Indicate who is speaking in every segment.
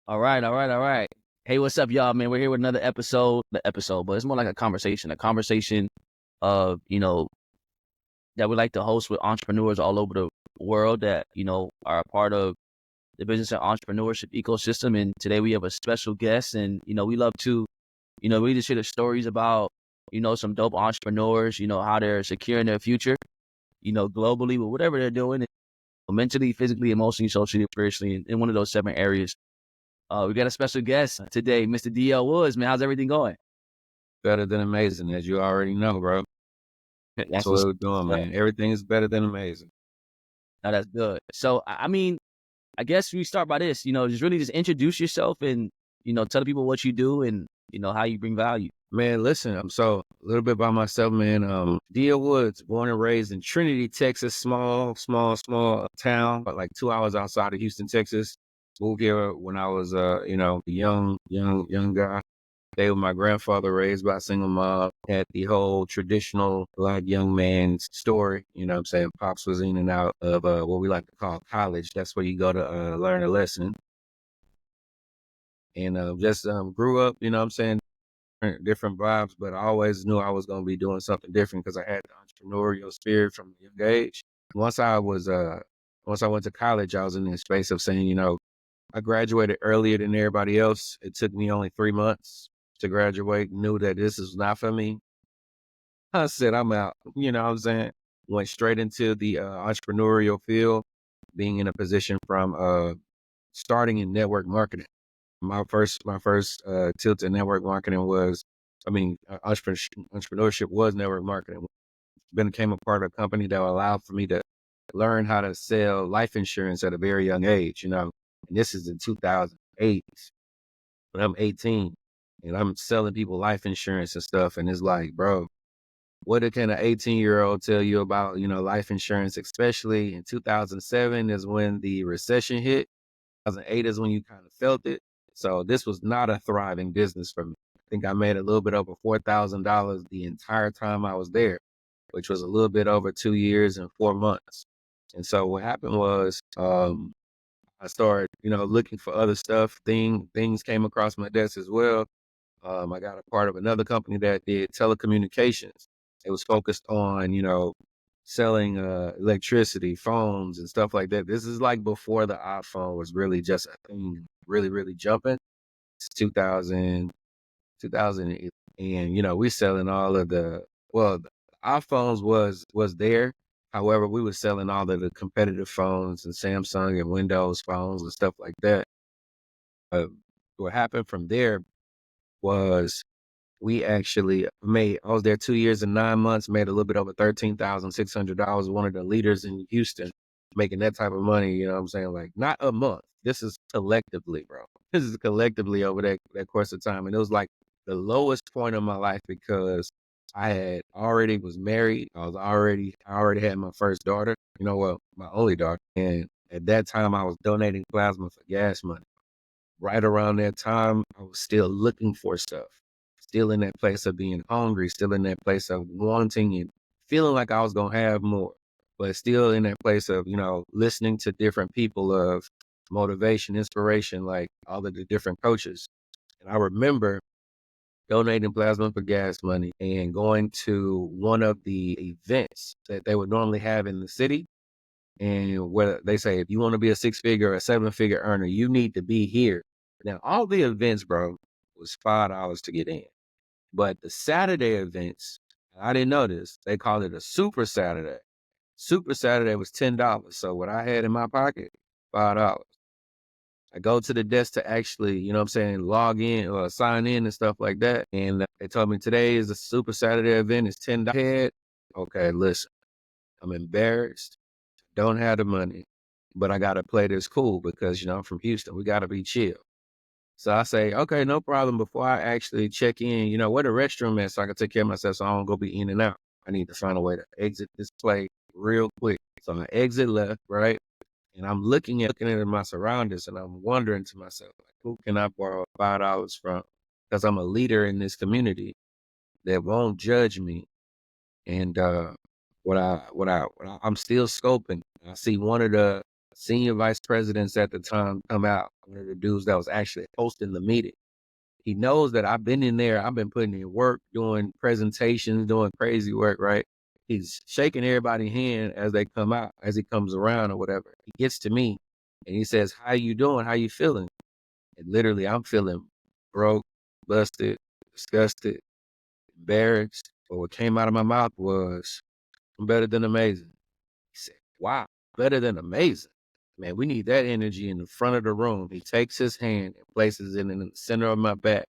Speaker 1: All right, all right, all right. Hey, what's up, y'all, man? We're here with another episode, but it's more like a conversation of, that we like to host with entrepreneurs all over the world that, are a part of the business and entrepreneurship ecosystem. And today we have a special guest and, we love to, we just share the stories about, some dope entrepreneurs, how they're securing their future, globally with whatever they're doing, mentally, physically, emotionally, socially, spiritually, in one of those 7 areas. We got a special guest today, Mr. DL Woods. Man, how's everything going?
Speaker 2: Better than amazing, as you already know, bro. That's
Speaker 1: That's
Speaker 2: what
Speaker 1: what's
Speaker 2: we're doing,
Speaker 1: up.
Speaker 2: man. Everything is better than amazing.
Speaker 1: Now that's good. So, I mean, I guess we start by this. Just really just introduce yourself and tell the people what you do and how you bring value.
Speaker 2: Man, listen, I'm so a little bit about myself, man. Dia Woods, born and raised in Trinity, Texas, small town, but like 2 hours outside of Houston, Texas. Moved here when I was a young guy. Stayed with my grandfather, raised by a single mom. Had the whole traditional black young man's story. You know what I'm saying? Pops was in and out of what we like to call college. That's where you go to learn a lesson. And just grew up, you know what I'm saying, different vibes, but I always knew I was going to be doing something different because I had the entrepreneurial spirit from a young age. Once I was, once I went to college, I was in the space of saying, I graduated earlier than everybody else. It took me only 3 months to graduate. Knew that this is not for me. I said, I'm out. You know what I'm saying? Went straight into the entrepreneurial field, being in a position from starting in network marketing. My first tilt in network marketing was, entrepreneurship was network marketing. Became a part of a company that allowed for me to learn how to sell life insurance at a very young age, and this is in 2008 when I'm 18 and I'm selling people life insurance and stuff. And it's like, bro, what can an 18-year-old tell you about, life insurance, especially in 2007 is when the recession hit. 2008 is when you kind of felt it. So this was not a thriving business for me. I think I made a little bit over $4,000 the entire time I was there, which was a little bit over 2 years and 4 months. And so what happened was, I started, looking for other stuff. Things came across my desk as well. I got a part of another company that did telecommunications. It was focused on, selling electricity, phones, and stuff like that. This is like before the iPhone was really just a thing, really, really jumping. It's 2000, and we selling all of the iPhones was there. However, we were selling all of the competitive phones and Samsung and Windows phones and stuff like that. Uh, what happened from there was we actually made, I was there 2 years and 9 months, made a little bit over $13,600. One of the leaders in Houston making that type of money, you know what I'm saying? Like not a month. This is collectively, bro. This is collectively over that course of time. And it was like the lowest point of my life because I had already was married. I already had my first daughter, well, my only daughter. And at that time I was donating plasma for gas money. Right around that time, I was still looking for stuff, still in that place of being hungry, still in that place of wanting and feeling like I was going to have more, but still in that place of, listening to different people of motivation, inspiration, like all of the different coaches. And I remember donating plasma for gas money and going to one of the events that they would normally have in the city. And where they say, if you want to be a 6-figure or a 7-figure earner, you need to be here. Now, all the events, bro, was $5 to get in. But the Saturday events, I didn't know this. They called it a Super Saturday. Super Saturday was $10. So what I had in my pocket, $5. I go to the desk to actually, log in or sign in and stuff like that. And they told me today is a Super Saturday event. It's $10 head. Okay, listen, I'm embarrassed. Don't have the money, but I got to play this cool because, I'm from Houston. We got to be chill. So I say, okay, no problem. Before I actually check in, where the restroom is so I can take care of myself so I don't go be in and out. I need to find a way to exit this play real quick. So I exit left, right? And I'm looking at my surroundings and I'm wondering to myself, like, who can I borrow $5 from? Because I'm a leader in this community that won't judge me. And I'm still scoping. I see one of senior vice presidents at the time come out, one of the dudes that was actually hosting the meeting. He knows that I've been in there. I've been putting in work, doing presentations, doing crazy work, right? He's shaking everybody's hand as they come out, as he comes around or whatever. He gets to me and he says, "How you doing? How you feeling?" And literally, I'm feeling broke, busted, disgusted, embarrassed. But what came out of my mouth was, "I'm better than amazing." He said, "Wow, better than amazing. Man, we need that energy in the front of the room." He takes his hand and places it in the center of my back,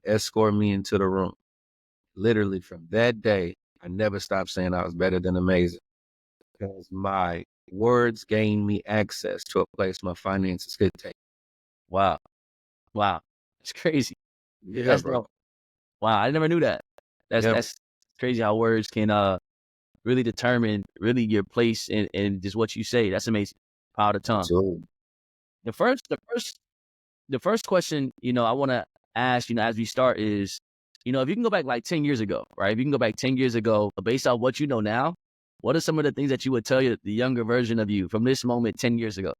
Speaker 2: escort me into the room. Literally from that day, I never stopped saying I was better than amazing because my words gained me access to a place my finances could take.
Speaker 1: Wow. Wow. It's crazy.
Speaker 2: Yeah,
Speaker 1: That's
Speaker 2: bro.
Speaker 1: dope. Wow. I never knew that.
Speaker 2: Yeah,
Speaker 1: That's crazy how words can really determine really your place in just what you say. That's amazing. Power of the tongue.
Speaker 2: absolutely.
Speaker 1: The first the first the first question, I want to ask, as we start is, if you can go back like 10 years ago, right? If you can go back 10 years ago, based on what you know now, what are some of the things that you would tell the younger version of you from this moment 10 years ago?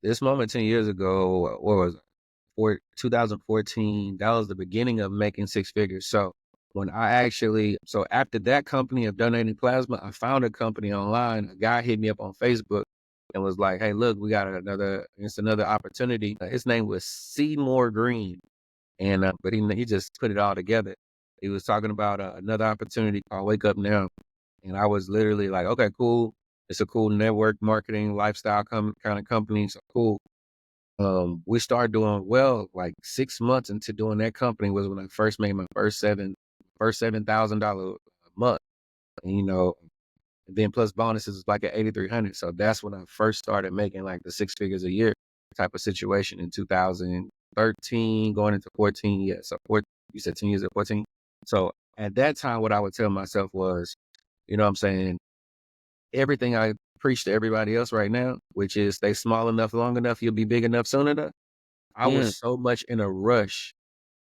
Speaker 2: This moment 10 years ago, what was it? 2014, that was the beginning of making six figures. So so after that company of donating plasma, I found a company online. A guy hit me up on Facebook and was like, "Hey, look, we got another opportunity." His name was Seymour Green. And, but he just put it all together. He was talking about another opportunity called Wake Up Now. And I was literally like, okay, cool. It's a cool network marketing lifestyle kind of company. So cool. We started doing well, like 6 months into doing that company was when I first made my first $7,000 a month. And, and then plus bonuses was like at 8,300. So that's when I first started making like the six figures a year type of situation in 2013, going into 14. Yeah. So you said 10 years at 14. So at that time, what I would tell myself was, you know what I'm saying? Everything I preach to everybody else right now, which is stay small enough, long enough, you'll be big enough soon enough. I
Speaker 1: Mm.
Speaker 2: was so much in a rush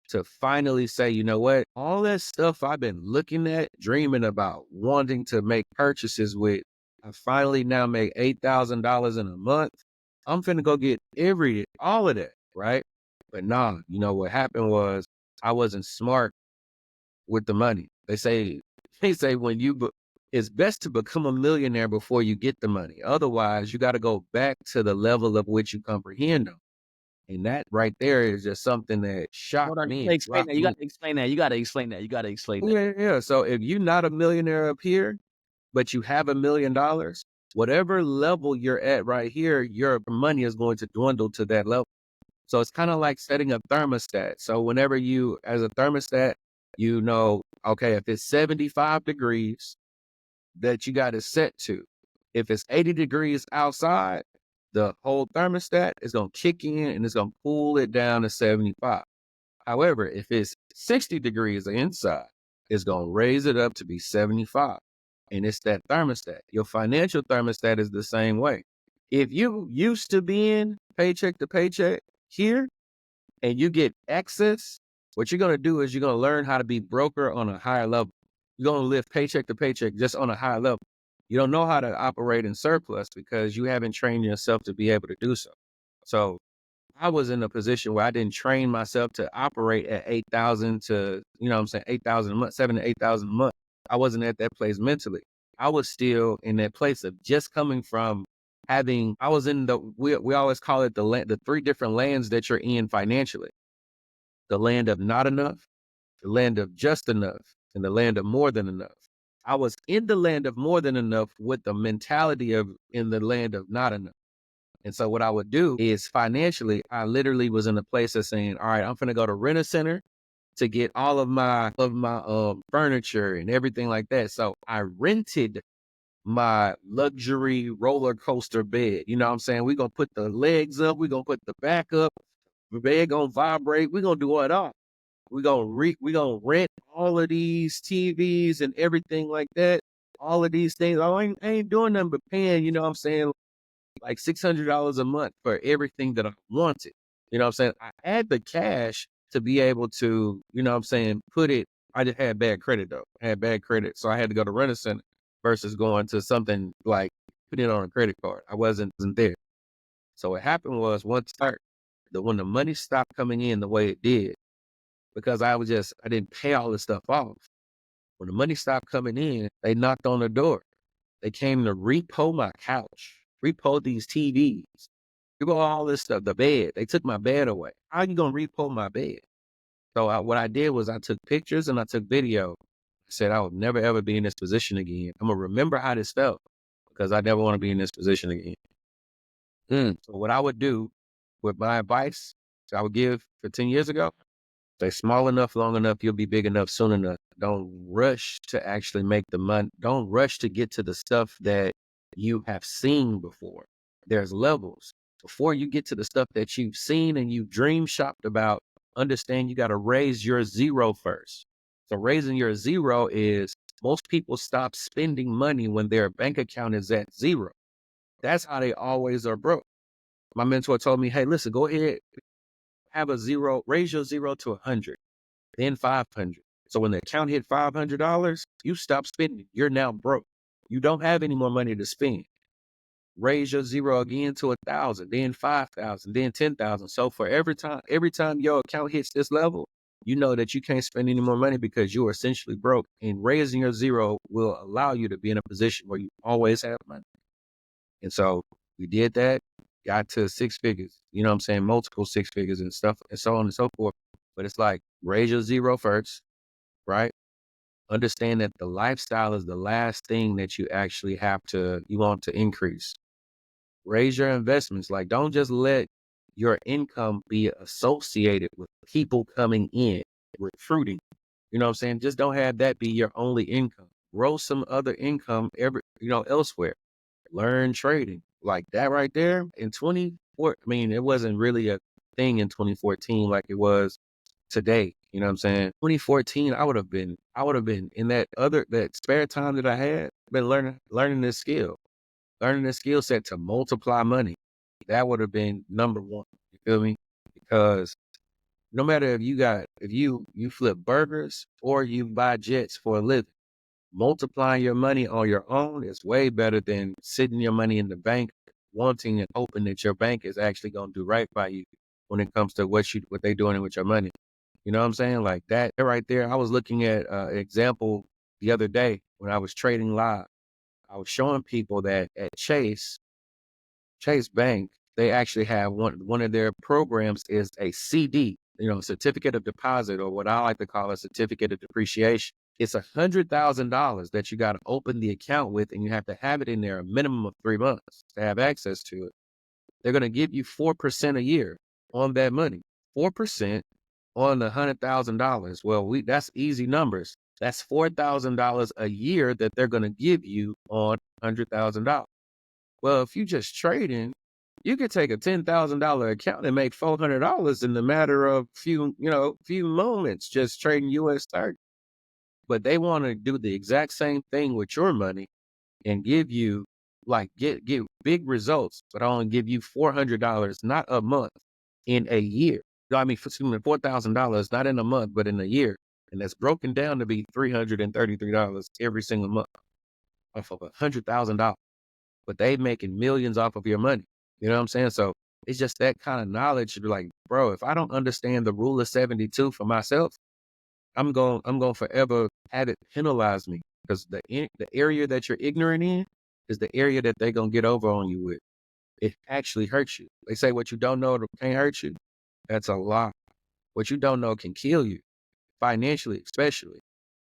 Speaker 2: to finally say, you know what? All that stuff I've been looking at, dreaming about, wanting to make purchases with, I finally now make $8,000 in a month. I'm finna go get all of that, right? But nah, what happened was I wasn't smart with the money. They say it's best to become a millionaire before you get the money. Otherwise, you got to go back to the level of which you comprehend them. And that right there is just something that
Speaker 1: Hold
Speaker 2: shocked
Speaker 1: on. You
Speaker 2: me
Speaker 1: gotta
Speaker 2: and
Speaker 1: explain
Speaker 2: rocked
Speaker 1: that. You
Speaker 2: me.
Speaker 1: got to explain that. You got to explain that. You got to explain that.
Speaker 2: Yeah, yeah. So if you're not a millionaire up here, but you have $1 million, whatever level you're at right here, your money is going to dwindle to that level. So it's kind of like setting a thermostat. So whenever as a thermostat, okay, if it's 75 degrees that you got it set to, if it's 80 degrees outside, the whole thermostat is going to kick in and it's going to cool it down to 75. However, if it's 60 degrees inside, it's going to raise it up to be 75. And it's that thermostat. Your financial thermostat is the same way. If you used to being paycheck to paycheck here and you get excess, what you're going to do is you're going to learn how to be broker on a higher level. You're going to live paycheck to paycheck just on a higher level. You don't know how to operate in surplus because you haven't trained yourself to be able to do so. So I was in a position where I didn't train myself to operate at 8,000 to, 8,000 a month, 7 to 8,000 a month. I wasn't at that place mentally. I was still in that place of just coming from I was in we always call it the three different lands that you're in financially: the land of not enough, the land of just enough, and the land of more than enough. I was in the land of more than enough with the mentality of in the land of not enough. And so what I would do is financially, I literally was in a place of saying, all right, I'm going to go to Rent a Center to get all of my furniture and everything like that. So I rented my luxury roller coaster bed. You know what I'm saying? We're going to put the legs up. We're going to put the back up. The bed going to vibrate. We're going to do it all. We're going to rent all of these TVs and everything like that. All of these things. I ain't doing nothing but paying, you know what I'm saying, like $600 a month for everything that I wanted. You know what I'm saying? I had the cash to be able to, put it. I just had bad credit though. I had bad credit. So I had to go to Rent a Center versus going to something like put it on a credit card. I wasn't there. So what happened was when the money stopped coming in the way it did, because I didn't pay all this stuff off. When the money stopped coming in, they knocked on the door. They came to repo my couch, repo these TVs, repo all this stuff, the bed. They took my bed away. How you gonna repo my bed? So what I did was I took pictures and I took video. I said I would never ever be in this position again. I'm gonna remember how this felt because I never want to be in this position again. So what I would do with my advice I would give 15 years ago, stay small enough, long enough, you'll be big enough soon enough. Don't rush to actually make the money. Don't rush to get to the stuff that you have seen before. There's levels. Before you get to the stuff that you've seen and you've dream shopped about, understand you got to raise your zero first. So raising your zero is most people stop spending money when their bank account is at zero. That's how they always are broke. My mentor told me, hey, listen, go ahead, have a zero, raise your zero to 100, then 500. So when the account hit $500, you stop spending. You're now broke. You don't have any more money to spend. Raise your zero again to 1,000, then 5,000, then 10,000. So for every time your account hits this level, you know that you can't spend any more money because you are essentially broke. And raising your zero will allow you to be in a position where you always have money. And so we did that, got to 6 figures, you know what I'm saying? Multiple 6 figures and stuff and so on and so forth. But it's like, raise your zero first, right? Understand that the lifestyle is the last thing that you want to increase. Raise your investments. Like, don't just let your income be associated with people coming in, recruiting. You know what I'm saying? Just don't have that be your only income. Grow some other income elsewhere. Learn trading. Like that right there in 24. I mean, it wasn't really a thing in 2014 like it was today. You know what I'm saying? 2014, I would have been in that spare time that I had, been learning this skill set to multiply money. That would have been number one. You feel me? Because no matter if you flip burgers or you buy jets for a living, multiplying your money on your own is way better than sitting your money in the bank, wanting and hoping that your bank is actually going to do right by you when it comes to what they doing with your money. You know what I'm saying? Like that right there. I was looking at an example the other day when I was trading live. I was showing people that at Chase Bank, they actually have one of their programs is a CD, certificate of deposit, or what I like to call a certificate of depreciation. It's $100,000 that you got to open the account with, and you have to have it in there a minimum of 3 months to have access to it. They're going to give you 4% a year on that money. 4% on the $100,000. Well, that's easy numbers. That's $4,000 a year that they're going to give you on $100,000. Well, if you just trading, you could take a $10,000 account and make $400 in the matter of few moments just trading US 30. But they want to do the exact same thing with your money and give you get big results, but only give you $400, not a month, in a year. I mean, $4,000, not in a month, but in a year. And that's broken down to be $333 every single month off of $100,000. But they making millions off of your money. You know what I'm saying? So it's just that kind of knowledge to be like, bro, if I don't understand the rule of 72 for myself, I'm going to forever have it penalize me, because the area that you're ignorant in is the area that they're going to get over on you with. It actually hurts you. They say what you don't know can't hurt you. That's a lie. What you don't know can kill you, financially especially.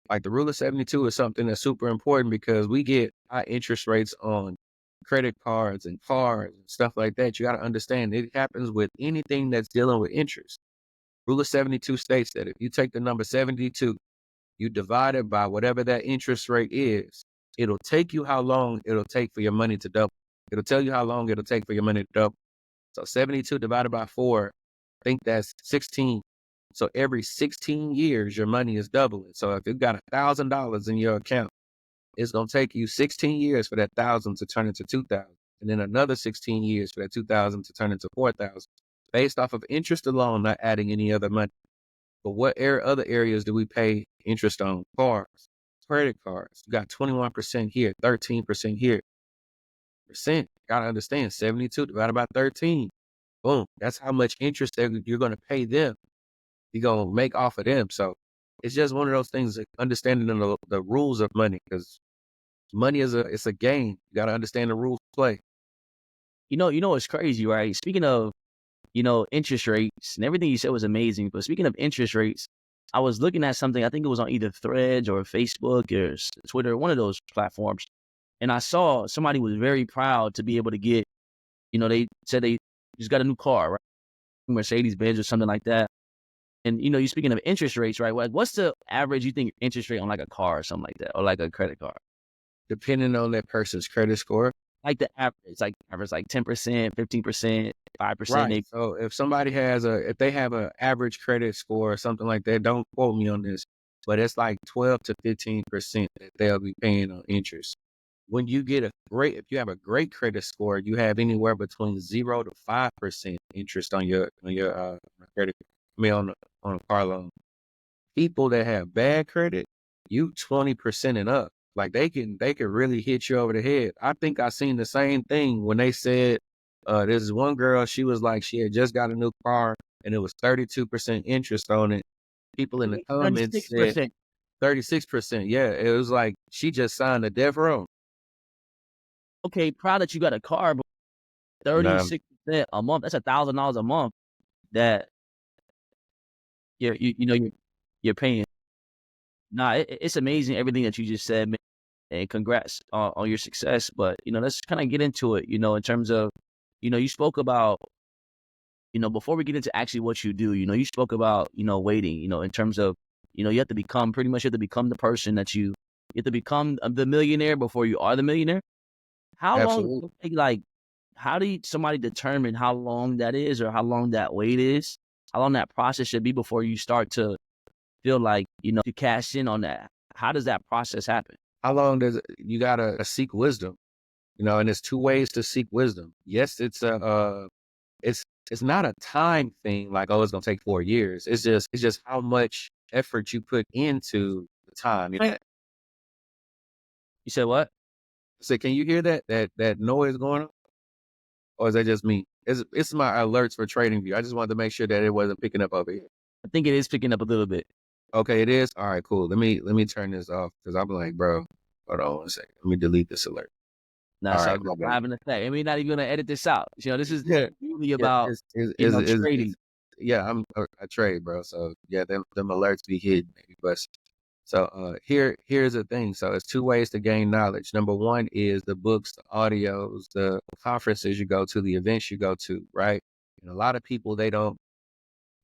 Speaker 2: Like the rule of 72 is something that's super important because we get high interest rates on credit cards and cars and stuff like that. You got to understand it happens with anything that's dealing with interest. Rule of 72 states that if you take the number 72, you divide it by whatever that interest rate is, it'll take you how long it'll take for your money to double. It'll tell you how long it'll take for your money to double. So 72 divided by 4, I think that's 16. So every 16 years, your money is doubling. So if you've got $1,000 in your account, it's going to take you 16 years for that 1,000 to turn into 2,000. And then another 16 years for that 2,000 to turn into 4,000, based off of interest alone, not adding any other money. But what other areas do we pay interest on? Cars, credit cards. You got 21% here, 13% here. Gotta understand 72 divided by 13. Boom. That's how much interest you're going to pay them. You're going to make off of them. So it's just one of those things, like understanding the rules of money, because money it's a game. You got to understand the rules of play.
Speaker 1: It's crazy, right? Speaking of, interest rates, and everything you said was amazing. But speaking of interest rates, I was looking at something, I think it was on either Threads or Facebook or Twitter, one of those platforms. And I saw somebody was very proud to be able to get, they said they just got a new car, right? Mercedes Benz or something like that. And, you speaking of interest rates, right? Like, what's the average, you think, interest rate on like a car or something like that, or like a credit card?
Speaker 2: Depending on that person's credit score.
Speaker 1: Like the average, like 10%, 15%, 5%.
Speaker 2: Right. So if they have an average credit score or something like that, don't quote me on this, but it's like 12 to 15% that they'll be paying on interest. When you get if you have a great credit score, you have anywhere between 0 to 5% interest on your credit, on a car loan. People that have bad credit, you 20% and up. Like they can really hit you over the head. I think I seen the same thing when they said, there's one girl, she was like, she had just got a new car and it was 32% interest on it. People in the comments said
Speaker 1: 36%.
Speaker 2: 36%. Yeah, it was like she just signed a death row.
Speaker 1: Okay, proud that you got a car, but
Speaker 2: No,
Speaker 1: 36% a month, that's $1,000 a month that you're paying. Nah, it's amazing everything that you just said, man, and congrats on your success. But let's kind of get into it. In terms of, you spoke about, before we get into actually what you do, you spoke about, waiting. In terms of, you have to become the person that you have to become the millionaire before you are the millionaire. How long?
Speaker 2: absolutely.
Speaker 1: Like, how do somebody determine how long that is, or how long that wait is? How long that process should be before you start to feel like, to cash in on that? How does that process happen?
Speaker 2: How long does you gotta seek wisdom? And there's two ways to seek wisdom. Yes, it's not a time thing like, oh, it's gonna take 4 years. It's just how much effort you put into the time.
Speaker 1: You said what?
Speaker 2: So can you hear that noise going on? Or is that just me? It's my alerts for Trading View. I just wanted to make sure that it wasn't picking up over here.
Speaker 1: I think it is picking up a little bit.
Speaker 2: Okay, it is. All right, cool. Let me turn this off because I'm like, bro, hold on one second. Let me delete this alert.
Speaker 1: Now,
Speaker 2: All
Speaker 1: so
Speaker 2: right,
Speaker 1: I'm
Speaker 2: my
Speaker 1: not
Speaker 2: bad.
Speaker 1: having a thing. And we're not even going to edit this out. This is
Speaker 2: Yeah,
Speaker 1: really
Speaker 2: yeah.
Speaker 1: about,
Speaker 2: It's
Speaker 1: trading.
Speaker 2: yeah. I trade, bro. So yeah, them alerts be hidden, maybe. But so here's the thing. So it's two ways to gain knowledge. Number one is the books, the audios, the conferences you go to, the events you go to, right? And a lot of people, they don't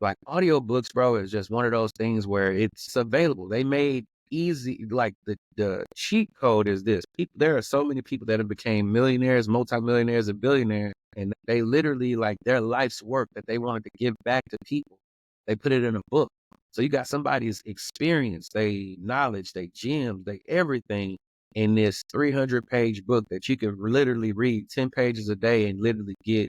Speaker 2: like audiobooks, bro. Is just one of those things where it's available. They made easy, like the cheat code is this. There are so many people that have became millionaires, multimillionaires, and billionaires, and they literally, like, their life's work that they wanted to give back to people, they put it in a book. So you got somebody's experience, they knowledge, they gems, they everything in this 300-page book that you can literally read 10 pages a day and literally get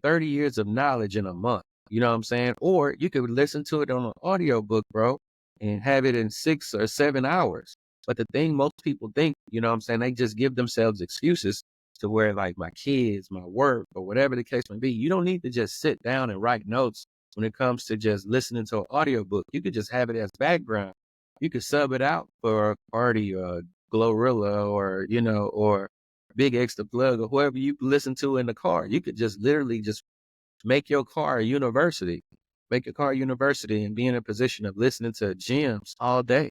Speaker 2: 30 years of knowledge in a month. You know what I'm saying? Or you could listen to it on an audio book, bro, and have it in 6 or 7 hours. But the thing most people think, you know what I'm saying, they just give themselves excuses to where, like, my kids, my work, or whatever the case may be. You don't need to just sit down and write notes when it comes to just listening to an audio book. You could just have it as background. You could sub it out for a party or Glorilla or Big X the Plug or whoever you listen to in the car. You could just literally just make your car a university. Make your car a university and be in a position of listening to gems all day.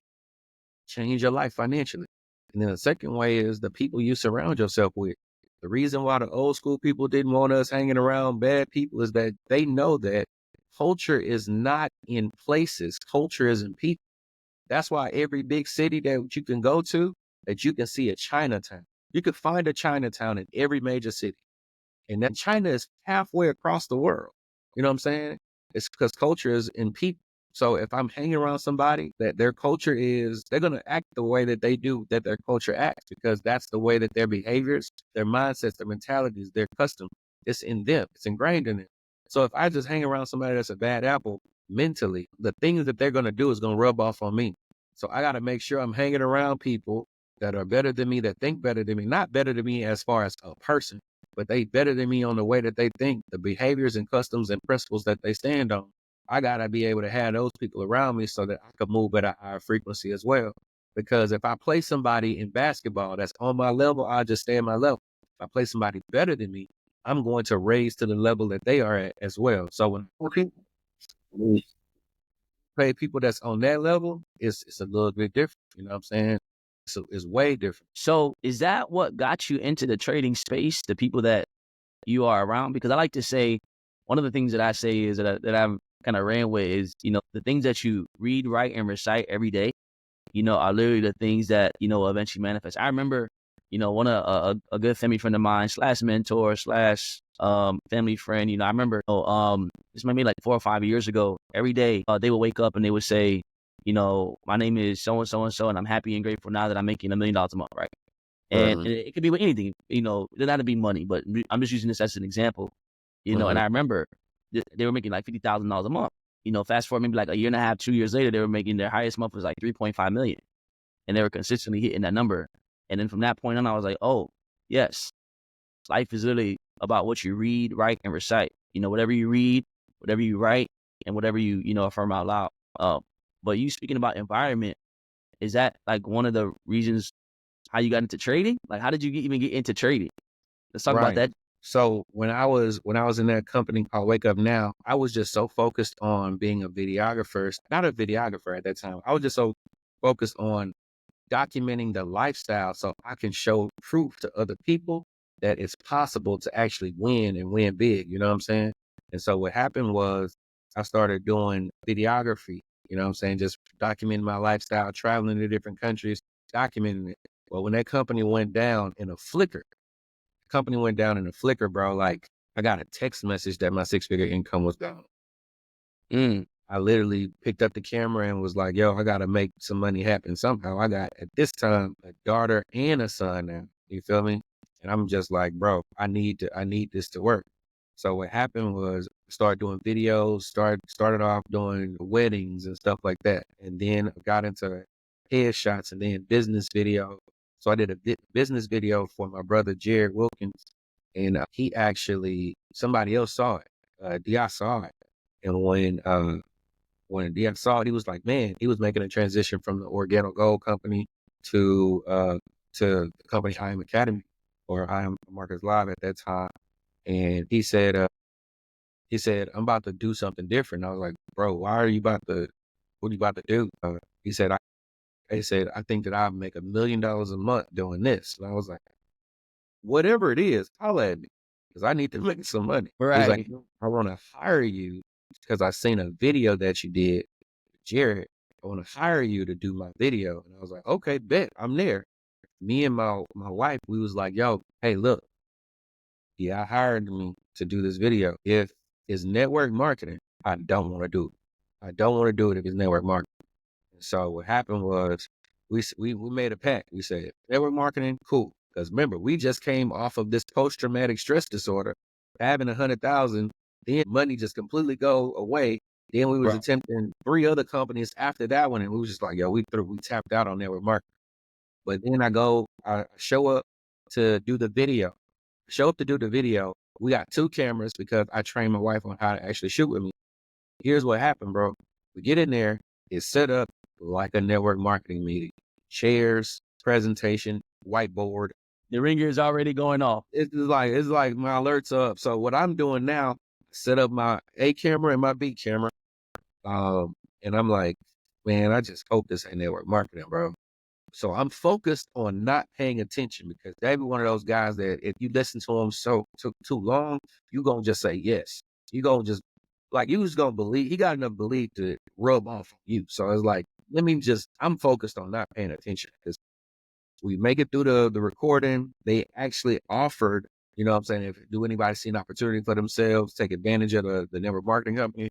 Speaker 2: Change your life financially. And then the second way is the people you surround yourself with. The reason why the old school people didn't want us hanging around bad people is that they know that culture is not in places, culture is in people. That's why every big city that you can go to, that you can see a Chinatown. You could find a Chinatown in every major city. And that China is halfway across the world. You know what I'm saying? It's because culture is in people. So if I'm hanging around somebody that their culture is, they're going to act the way that they do, that their culture acts, because that's the way that their behaviors, their mindsets, their mentalities, their custom, it's in them. It's ingrained in them. So if I just hang around somebody that's a bad apple mentally, the things that they're going to do is going to rub off on me. So I got to make sure I'm hanging around people that are better than me, that think better than me, not better than me as far as a person, but they better than me on the way that they think, the behaviors and customs and principles that they stand on. I gotta be able to have those people around me so that I can move at a higher frequency as well. Because if I play somebody in basketball that's on my level, I just stay at my level. If I play somebody better than me, I'm going to raise to the level that they are at as well. So when I play people that's on that level, it's a little bit different. You know what I'm saying? So it's way different.
Speaker 1: So is that what got you into the trading space, the people that you are around? Because I like to say, one of the things that I say is that I've kind of ran with is, the things that you read, write, and recite every day, are literally the things that, eventually manifest. I remember, one of a good family friend of mine slash mentor slash family friend, I remember, this might be like 4 or 5 years ago, every day they would wake up and they would say, my name is so and so and so, and I'm happy and grateful now that I'm making $1 million a month, right? And
Speaker 2: Mhm.
Speaker 1: it could be with anything, it doesn't have to be money, but I'm just using this as an example, and
Speaker 2: Mhm.
Speaker 1: I remember they were making like $50,000 a month. Fast forward maybe like a year and a half, 2 years later, they were making their highest month was like 3.5 million, and they were consistently hitting that number. And then from that point on, I was like, oh, yes, life is literally about what you read, write, and recite. Whatever you read, whatever you write, and whatever you affirm out loud. But you speaking about environment, is that like one of the reasons how you got into trading? Like, how did you even get into trading? Let's talk about
Speaker 2: Right.
Speaker 1: that.
Speaker 2: So when I was in that company called Wake Up Now, I was just so focused on being a videographer, not a videographer at that time. I was just so focused on documenting the lifestyle so I can show proof to other people that it's possible to actually win and win big. You know what I'm saying? And so what happened was I started doing videography, you know what I'm saying? Just documenting my lifestyle, traveling to different countries, documenting it. Well, when that company went down in a flicker, bro, like I got a text message that my 6-figure income was gone.
Speaker 1: Mm,
Speaker 2: I literally picked up the camera and was like, yo, I got to make some money happen somehow. I got at this time a daughter and a son now. You feel me? And I'm just like, bro, I need this to work. So what happened was start doing videos, started off doing weddings and stuff like that. And then got into headshots and then business video. So I did a business video for my brother, Jared Wilkins. And he actually, somebody else saw it. Di saw it. And when Dion saw it, he was like, man, he was making a transition from the Organo Gold company to the company I Am Academy or I Am Marcus Live at that time. And he said, I'm about to do something different. I was like, bro, what are you about to do? He said, I think that I'll make $1 million a month doing this. And I was like, whatever it is, holla at me because I need to make some money. He's like,
Speaker 1: right.
Speaker 2: I want to hire you because I seen a video that you did, Jared. I want to hire you to do my video. And I was like, okay, bet, I'm there. Me and my wife, we was like, yo, hey, look, yeah, I hired me to do this video. If it's network marketing, I don't want to do it. I don't want to do it if it's network marketing. So what happened was we made a pact. We said network marketing, cool. Because remember, we just came off of this post-traumatic stress disorder, having 100,000, then money just completely go away. Then we was
Speaker 1: Right.
Speaker 2: attempting 3 other companies after that one, and we was just like, yo, we tapped out on network marketing. But then I show up to do the video. Show up to do the video. We got 2 cameras because I trained my wife on how to actually shoot with me. Here's what happened, bro. We get in there, it's set up like a network marketing meeting. Chairs, presentation, whiteboard.
Speaker 1: The ringer is already going off.
Speaker 2: It's like my alerts are up. So what I'm doing now, set up my A camera and my B camera. And I'm like, man, I just hope this ain't network marketing, bro. So I'm focused on not paying attention because they be one of those guys that if you listen to him too long, you gonna just say yes. You gonna just you just gonna believe he got enough belief to rub off on you. So it's like, I'm focused on not paying attention because we make it through the recording. They actually offered, you know what I'm saying, if do anybody see an opportunity for themselves, take advantage of the network marketing company.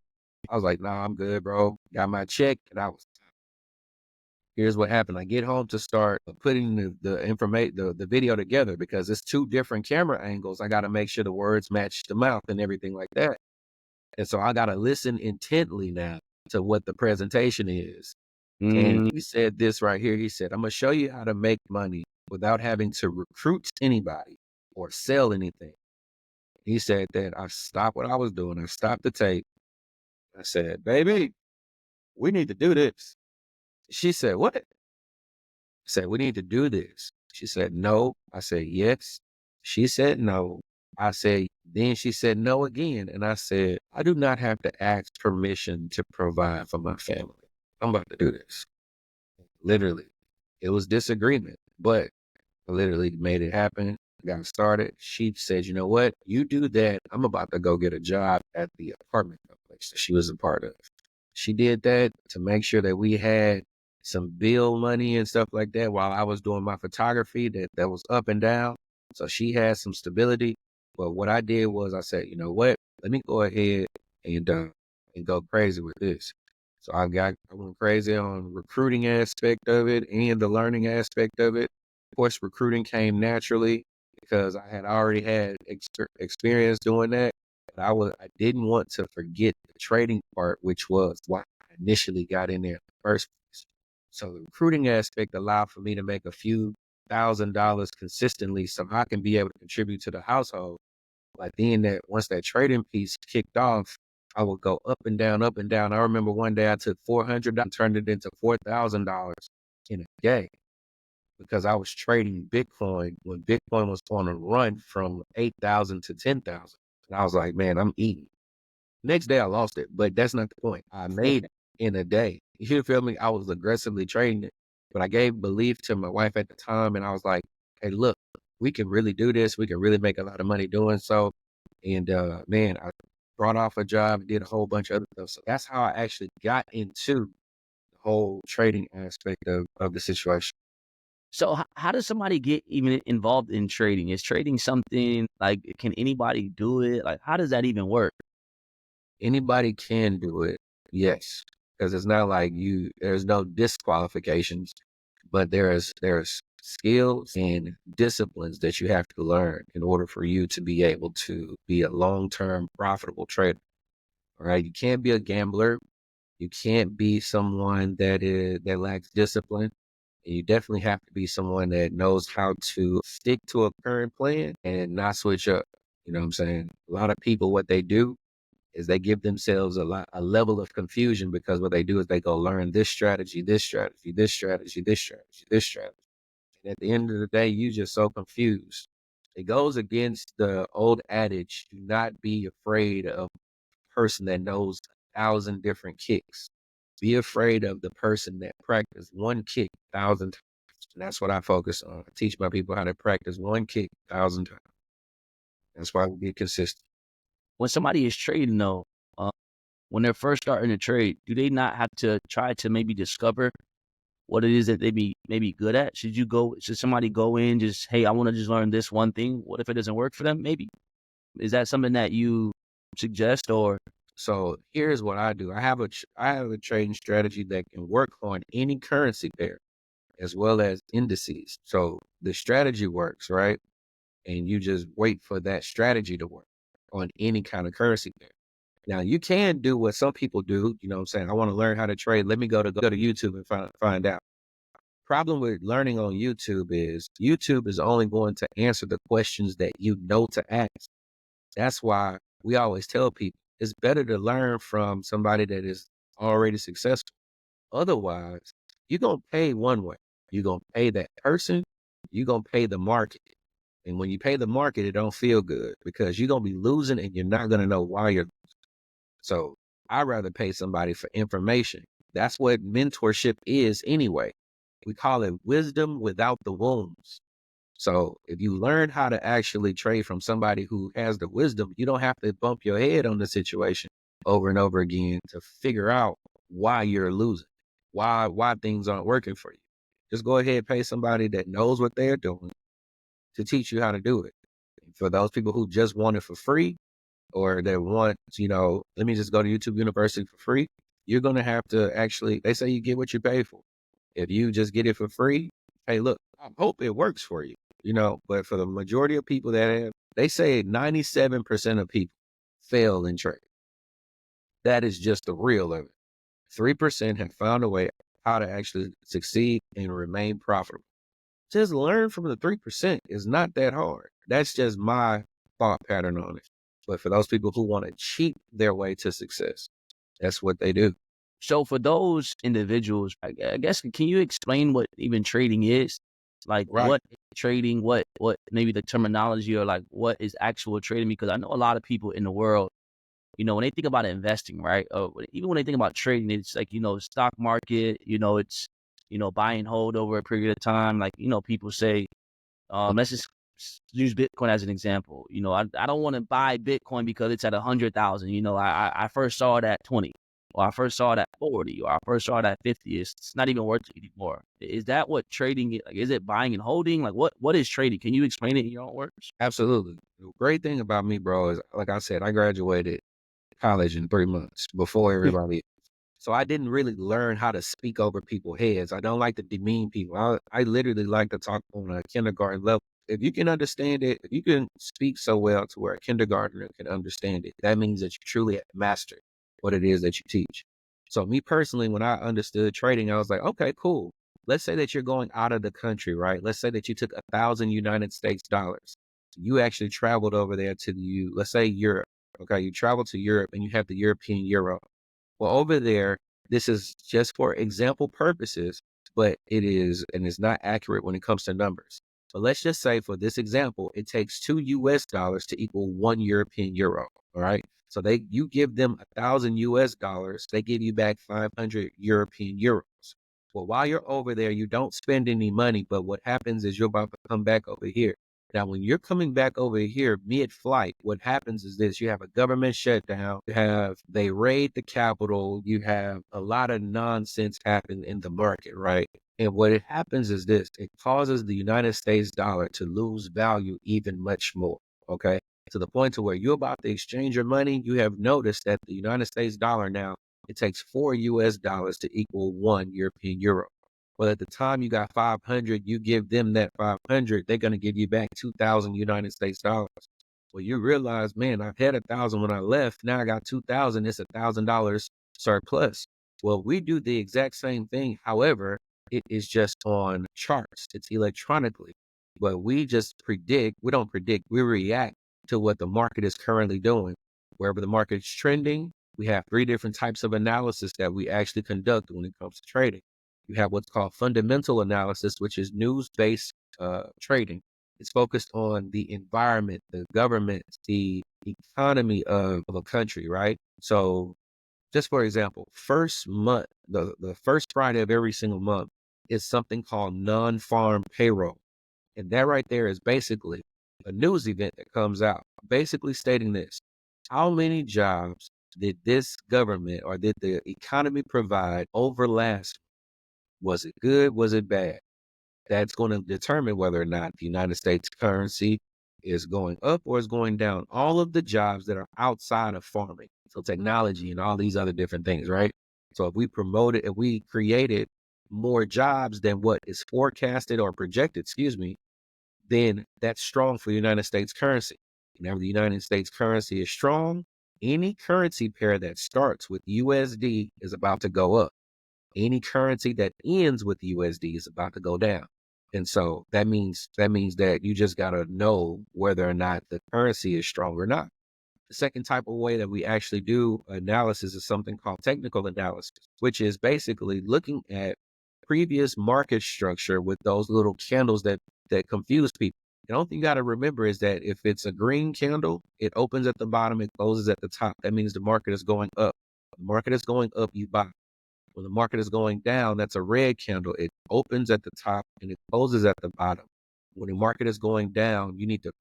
Speaker 2: I was like, nah, I'm good, bro. Got my check and I was here's what happened. I get home to start putting the information, the video together because it's 2 different camera angles. I got to make sure the words match the mouth and everything like that. And so I got to listen intently now to what the presentation is. And
Speaker 1: Mm,
Speaker 2: he said this right here. He said, I'm going to show you how to make money without having to recruit anybody or sell anything. He said that I stopped what I was doing. I stopped the tape. I said, baby, we need to do this. She said, what? I said, we need to do this. She said, no. I said, yes. She said, no. I said, then she said, no again. And I said, I do not have to ask permission to provide for my family. I'm about to do this. Literally. It was disagreement, but I literally made it happen. Got started. She said, you know what? You do that. I'm about to go get a job at the apartment complex that she was a part of. She did that to make sure that we had some bill money and stuff like that while I was doing my photography that was up and down. So she had some stability. But what I did was I said, you know what? Let me go ahead and go crazy with this. So I went crazy on recruiting aspect of it and the learning aspect of it. Of course, recruiting came naturally because I had already had experience doing that. But I didn't want to forget the trading part, which was why I initially got in there in the first place. So the recruiting aspect allowed for me to make a few $1,000s consistently so I can be able to contribute to the household. But then that once that trading piece kicked off, I would go up and down, up and down. I remember one day I took $400 and turned it into $4,000 in a day because I was trading Bitcoin when Bitcoin was on a run from 8,000 to 10,000. And I was like, man, I'm eating. Next day I lost it, but that's not the point. I made it in a day. You feel me? I was aggressively trading it, but I gave belief to my wife at the time. And I was like, hey, look, we can really do this. We can really make a lot of money doing so. And man, I brought off a job, did a whole bunch of other stuff. So that's how I actually got into the whole trading aspect of the situation.
Speaker 1: so how does somebody get even involved in trading? Is trading something like, can anybody do it? Like, how does that even work?
Speaker 2: Anybody can do it, yes, because it's not like there's no disqualifications, but there's skills and disciplines that you have to learn in order for you to be able to be a long-term profitable trader. All right. You can't be a gambler. You can't be someone that lacks discipline. And you definitely have to be someone that knows how to stick to a current plan and not switch up. You know what I'm saying? A lot of people, what they do is they give themselves a level of confusion because what they do is they go learn this strategy, this strategy, this strategy, this strategy, this strategy. And at the end of the day, you just so confused. It goes against the old adage, do not be afraid of a person that knows 1,000 different kicks. Be afraid of the person that practiced one kick 1,000 times. And that's what I focus on. I teach my people how to practice one kick 1,000 times. That's why we get consistent.
Speaker 1: When somebody is trading though, uh, when they're first starting to trade, do they not have to try to maybe discover what it is that they be maybe good at? Should somebody go in just, hey, I want to just learn this one thing? What if it doesn't work for them? Maybe. Is that something that you suggest or?
Speaker 2: So here's what I do. I have a trading strategy that can work on any currency pair as well as indices. So the strategy works, right? And you just wait for that strategy to work on any kind of currency pair. Now you can do what some people do. You know what I'm saying? I want to learn how to trade. Let me go to YouTube and find out. Problem with learning on YouTube is only going to answer the questions that you know to ask. That's why we always tell people it's better to learn from somebody that is already successful. Otherwise, you're going to pay one way. You're going to pay that person. You're going to pay the market. And when you pay the market, it don't feel good because you're going to be losing and you're not going to know why you're. So I'd rather pay somebody for information. That's what mentorship is anyway. We call it wisdom without the wounds. So if you learn how to actually trade from somebody who has the wisdom, you don't have to bump your head on the situation over and over again to figure out why you're losing, why things aren't working for you. Just go ahead and pay somebody that knows what they're doing to teach you how to do it. For those people who just want it for free or that want, let me just go to YouTube University for free, you're going to have to actually, they say you get what you pay for. If you just get it for free, hey, look, I hope it works for you, but for the majority of people they say 97% of people fail in trade. That is just the real of it. 3% have found a way. how to actually succeed and remain profitable. Just learn from the 3%. It's not that hard. That's just my thought pattern on it. But for those people who want to cheat their way to success, that's what they do.
Speaker 1: So for those individuals, I guess, can you explain what even trading is? Like
Speaker 2: Right.
Speaker 1: what is trading, what maybe the terminology, or like what is actual trading? Because I know a lot of people in the world, when they think about investing, right? Or even when they think about trading, it's like, stock market, it's, buy and hold over a period of time. Like, people say, let's just use Bitcoin as an example. I don't want to buy Bitcoin because it's at 100,000. I first saw it at 20, or I first saw it at 40, or I first saw it at 50. It's not even worth it anymore. Is that what trading is? Like, is it buying and holding? Like, what is trading? Can you explain it in your own words?
Speaker 2: Absolutely. The great thing about me, bro, is like I said, I graduated college in 3 months before everybody. So I didn't really learn how to speak over people's heads. I don't like to demean people. I literally like to talk on a kindergarten level. If you can understand it, if you can speak so well to where a kindergartner can understand it, that means that you truly have mastered what it is that you teach. So me personally, when I understood trading, I was like, okay, cool. Let's say that you're going out of the country, right? Let's say that you took 1,000 United States dollars. You actually traveled over there to let's say Europe. Okay, you travel to Europe and you have the European euro. Well, over there, this is just for example purposes, but it is, and it's not accurate when it comes to numbers. But let's just say for this example, it takes $2 to equal one European euro. All right. So you give them 1,000 US dollars, they give you back 500 European euros. Well, while you're over there, you don't spend any money, but what happens is you're about to come back over here. Now, when you're coming back over here mid-flight, what happens is this: you have a government shutdown, they raid the capital, you have a lot of nonsense happen in the market, right? And what it happens is this: it causes the United States dollar to lose value even much more, okay? To the point to where you're about to exchange your money, you have noticed that the United States dollar now, it takes $4 to equal one European euro. Well, at the time you got 500, you give them that 500, they're going to give you back 2,000 United States dollars. Well, you realize, man, I've had 1,000 when I left. Now I got 2,000. It's $1,000 surplus. Well, we do the exact same thing. However, it is just on charts. It's electronically. But we don't predict, we react to what the market is currently doing. Wherever the market is trending, we have three different types of analysis that we actually conduct when it comes to trading. You have what's called fundamental analysis, which is news-based trading. It's focused on the environment, the government, the economy of a country, right? So just for example, the first Friday of every single month is something called non-farm payroll. And that right there is basically a news event that comes out, basically stating this: how many jobs did this government or did the economy provide over last? Was it good? Was it bad? That's going to determine whether or not the United States currency is going up or is going down. All of the jobs that are outside of farming, so technology and all these other different things, right? So if we created more jobs than what is forecasted or projected, then that's strong for the United States currency. Whenever the United States currency is strong, any currency pair that starts with USD is about to go up. Any currency that ends with USD is about to go down. And so that means that you just got to know whether or not the currency is strong or not. The second type of way that we actually do analysis is something called technical analysis, which is basically looking at previous market structure with those little candles that confuse people. The only thing you got to remember is that if it's a green candle, it opens at the bottom, it closes at the top. That means the market is going up. The market is going up, you buy. When the market is going down, that's a red candle. It opens at the top and it closes at the bottom. When the market is going down, you need to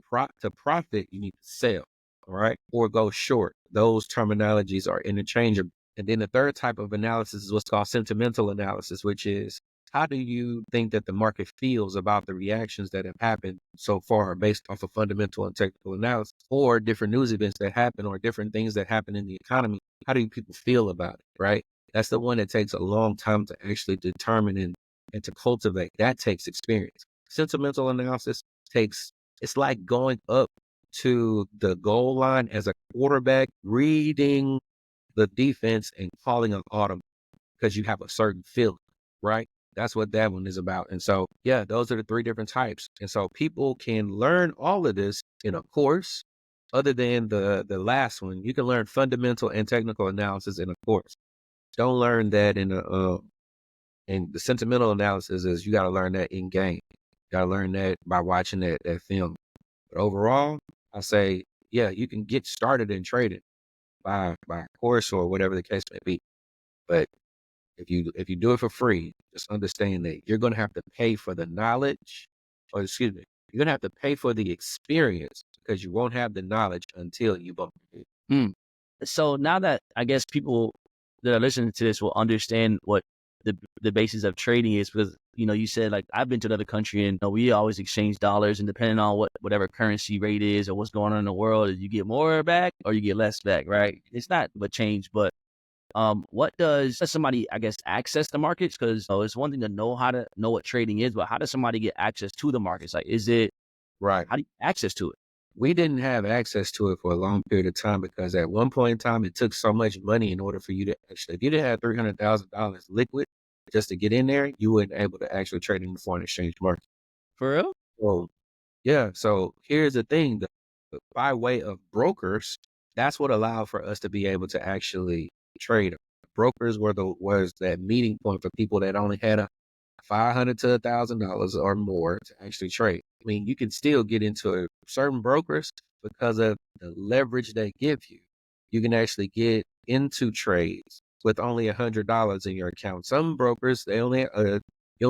Speaker 2: profit, you need to sell, all right, or go short. Those terminologies are interchangeable. And then the third type of analysis is what's called sentimental analysis, which is how do you think that the market feels about the reactions that have happened so far based off of fundamental and technical analysis, or different news events that happen, or different things that happen in the economy? How do people feel about it, right? That's the one that takes a long time to actually determine and to cultivate. That takes experience. Sentimental analysis it's like going up to the goal line as a quarterback, reading the defense and calling an audible because you have a certain feeling. right? That's what that one is about. And so, yeah, those are the three different types. And so people can learn all of this in a course. Other than the last one, you can learn fundamental and technical analysis in a course. Don't learn that in and the sentimental analysis is you got to learn that in game. You got to learn that by watching that film. But overall, I say, yeah, you can get started in trading by a course or whatever the case may be. But if you do it for free, just understand that you're going to have to pay for the knowledge, or excuse me, you're going to have to pay for the experience because you won't have the knowledge until you bump it.
Speaker 1: Mm. So now that I guess people that are listening to this will understand what the basis of trading is, because you said like I've been to another country and we always exchange dollars, and depending on whatever currency rate is or what's going on in the world, you get more back or you get less back, right? It's not but change, but what does somebody I guess access the markets? Because it's one thing to know how to know what trading is, but how does somebody get access to the markets? Like,
Speaker 2: Right.
Speaker 1: how do you access to it?
Speaker 2: We didn't have access to it for a long period of time because at one point in time, it took so much money in order for you to actually, if you didn't have $300,000 liquid just to get in there, you weren't able to actually trade in the foreign exchange market.
Speaker 1: For real?
Speaker 2: So, yeah. So here's the thing, by way of brokers, that's what allowed for us to be able to actually trade. Brokers was that meeting point for people that only had a $500 to $1,000 or more to actually trade. I mean, you can still get into certain brokers because of the leverage they give you. You can actually get into trades with only $100 in your account. Some brokers, you only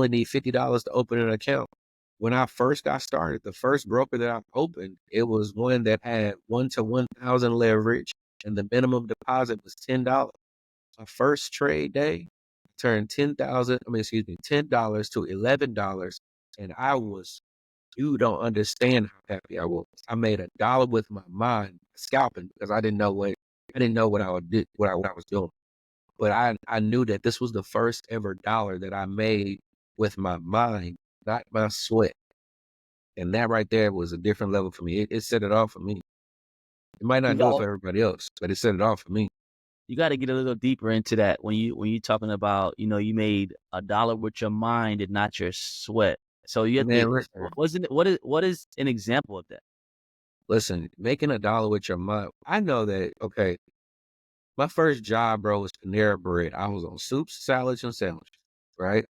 Speaker 2: need $50 to open an account. When I first got started, the first broker that I opened, it was one that had 1 to 1,000 leverage, and the minimum deposit was $10. My first trade day, turned $10 to $11. And you don't understand how happy I was. I made $1 with my mind scalping because I didn't know what I would do, what I was doing. But I knew that this was the first ever dollar that I made with my mind, not my sweat. And that right there was a different level for me. It set it off for me. It might
Speaker 1: You
Speaker 2: not do it
Speaker 1: got
Speaker 2: for everybody else, but it set it off for me.
Speaker 1: you got to get a little deeper into that when you're talking about you made $1 with your mind and not your sweat. So you have to.
Speaker 2: Man, listen,
Speaker 1: Wasn't it, what is an example of that?
Speaker 2: listen, making $1 with your mind. I know that, okay, my first job, bro, was Panera Bread. I was on soups, salads, and sandwiches, right?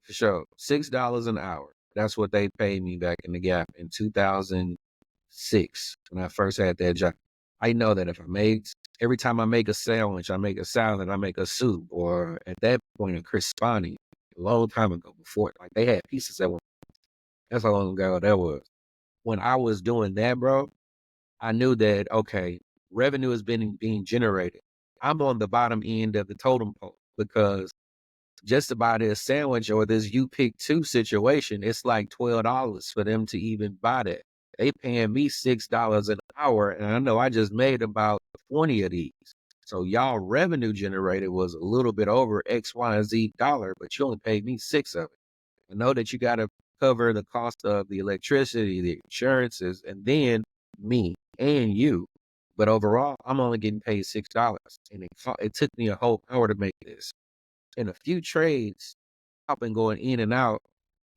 Speaker 2: For sure. $6 an hour. That's what they paid me back in the Gap in 2006 when I first had that job. I know that if every time I make a sandwich, I make a salad, I make a soup, or at that point, a Crispani, a long time ago before, like they had pieces that were, that's how long ago that was. When I was doing that, bro, I knew that, okay, revenue has been being generated. I'm on the bottom end of the totem pole because just to buy this sandwich or this you pick two situation, it's like $12 for them to even buy that. They paying me $6 an hour, and I know I just made about 20 of these. So y'all revenue generated was a little bit over X, Y, and Z dollar, but you only paid me six of it. I know that you got to cover the cost of the electricity, the insurances, and then me and you. But overall, I'm only getting paid $6, and it took me a whole hour to make this. In a few trades, I've been going in and out.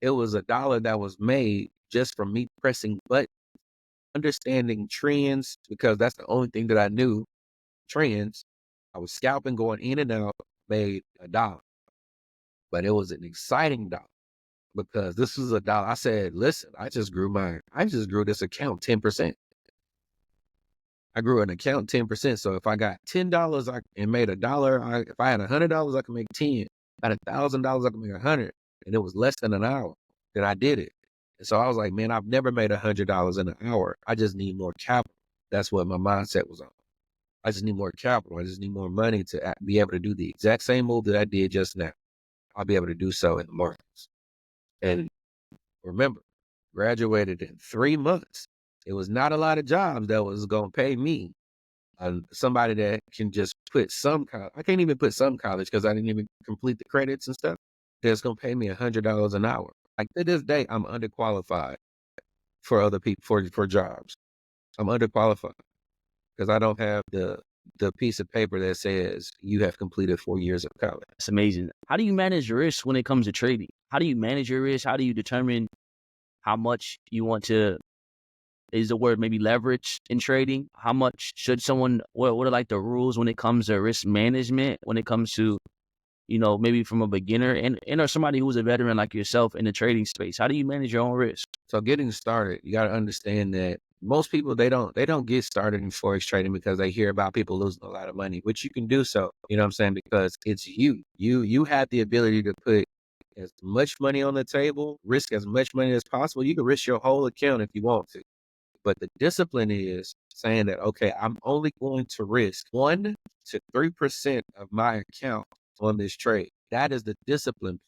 Speaker 2: It was $1 that was made just from me pressing buttons, understanding trends, because that's the only thing that I knew. Trends. I was scalping, going in and out, made $1. But it was an exciting dollar because this was $1. I said, listen, I just grew this account 10%. I grew an account 10%. So if I got $10 and made $1, if I had $100, I could make 10. I had $1,000, I could make 100. And it was less than an hour that I did it. And so I was like, man, I've never made $100 in an hour. I just need more capital. That's what my mindset was on. I just need more capital. I just need more money to be able to do the exact same move that I did just now. I'll be able to do so in the markets. And remember, graduated in 3 months. It was not a lot of jobs that was going to pay me. Somebody that can just put some college. I can't even put some college because I didn't even complete the credits and stuff. That's going to pay me $100 an hour. Like to this day, I'm underqualified for other people for jobs. I'm underqualified because I don't have the the piece of paper that says you have completed 4 years of college.
Speaker 1: That's amazing. How do you manage your risk when it comes to trading? How do you manage your risk? How do you determine how much you want to, is the word maybe leverage in trading? How much should someone, what are like the rules when it comes to risk management, when it comes to, maybe from a beginner and or somebody who's a veteran like yourself in the trading space? How do you manage your own risk?
Speaker 2: So getting started, you got to understand that most people, they don't get started in forex trading because they hear about people losing a lot of money, which you can do so, you know what I'm saying? Because it's you have the ability to put as much money on the table, risk as much money as possible. You can risk your whole account if you want to. But the discipline is saying that, okay, I'm only going to risk 1 to 3% of my account on this trade. That is the discipline.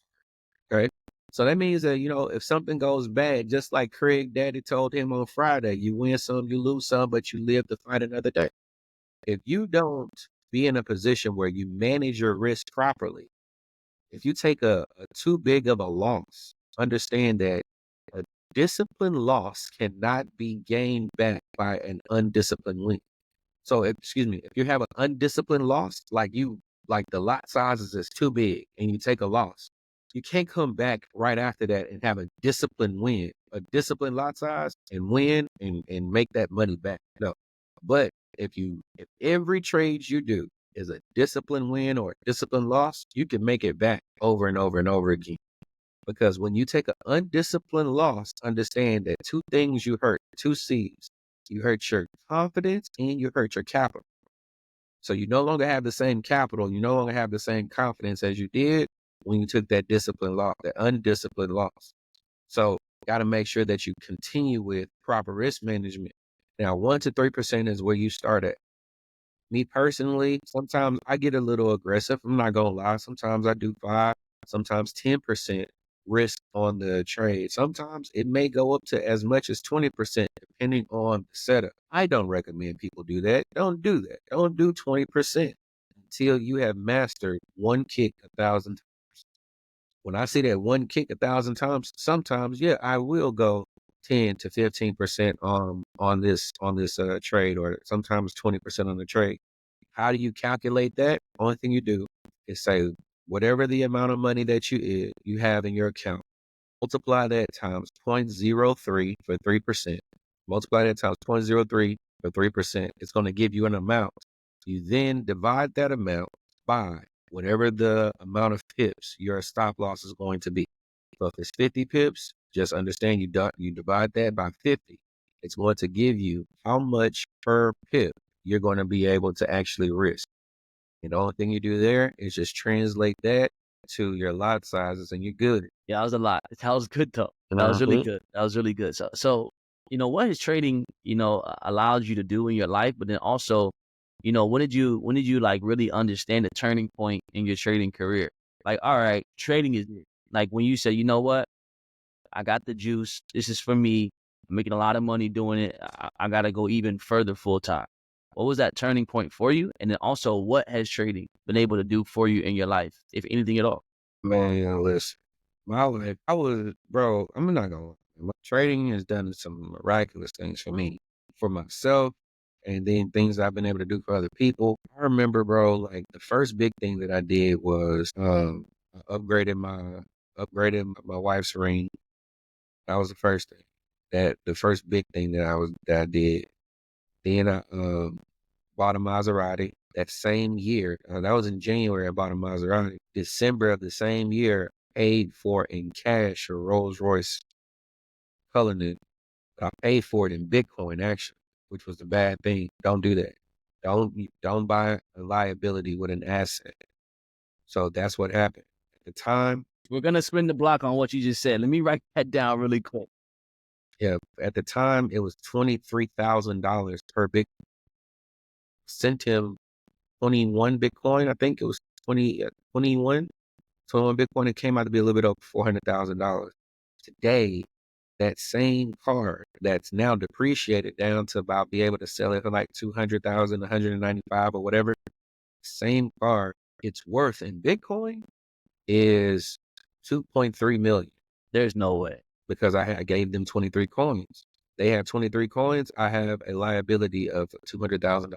Speaker 2: Okay. So that means that, if something goes bad, just like Craig Daddy told him on Friday, you win some, you lose some, but you live to fight another day. If you don't be in a position where you manage your risk properly, if you take a too big of a loss, understand that a disciplined loss cannot be gained back by an undisciplined win. So, excuse me, if you have an undisciplined loss, like the lot sizes is too big and you take a loss, you can't come back right after that and have a disciplined win, a disciplined lot size and win and make that money back. No. But if every trade you do is a disciplined win or a disciplined loss, you can make it back over and over and over again. Because when you take an undisciplined loss, understand that two things you hurt, two C's. You hurt your confidence and you hurt your capital. So you no longer have the same capital, you no longer have the same confidence as you did when you took that disciplined loss, that undisciplined loss. So got to make sure that you continue with proper risk management. Now, 1 to 3% is where you start at. Me personally, sometimes I get a little aggressive. I'm not going to lie. Sometimes I do 5, sometimes 10% risk on the trade. Sometimes it may go up to as much as 20% depending on the setup. I don't recommend people do that. Don't do that. Don't do 20% until you have mastered one kick 1,000 times. When I see that one kick 1,000 times, sometimes, yeah, I will go 10 to 15% on this trade, or sometimes 20% on the trade. How do you calculate that? Only thing you do is say whatever the amount of money that you have in your account, multiply that times 0.03 for 3%. Multiply that times 0.03 for 3%. It's going to give you an amount. You then divide that amount by whatever the amount of pips your stop loss is going to be. So if it's 50 pips, just understand you divide that by 50. It's going to give you how much per pip you're going to be able to actually risk. And the only thing you do there is just translate that to your lot sizes and you're good.
Speaker 1: Yeah, that was a lot. That was good though. That was really
Speaker 2: Mhm.
Speaker 1: good. That was really good. So, what has trading, allowed you to do in your life? But then also, when did you like really understand the turning point in your trading career? Like, all right, trading is it. Like when you say, you know what, I got the juice. This is for me. I'm making a lot of money doing it. I got to go even further full time. What was that turning point for you? And then also, what has trading been able to do for you in your life, if anything at all?
Speaker 2: Man, listen, my life, I'm not gonna lie. Trading has done some miraculous things for me, for myself, and then things I've been able to do for other people. I remember, bro, like the first big thing that I did was I upgraded my wife's ring. That was the first thing. The first big thing that I did. Then I bought a Maserati that same year. That was in January. I bought a Maserati. December of the same year, paid for in cash a Rolls Royce Cullinan. I paid for it in Bitcoin, actually, which was the bad thing. Don't do that. Don't buy a liability with an asset. So that's what happened. At the time,
Speaker 1: We're gonna spin the block on what you just said. Let me write that down really quick.
Speaker 2: yeah, at the time it was $23,000 per Bitcoin. Sent him 21 Bitcoin. I think it was 21 Bitcoin. It came out to be a little bit over $400,000. Today, that same car that's now depreciated down to about be able to sell it for like 200,000, 195 or whatever. Same car, its worth in Bitcoin is 2.3 million
Speaker 1: There's no way.
Speaker 2: because I gave them 23 coins. They have 23 coins. I have a liability of $200,000.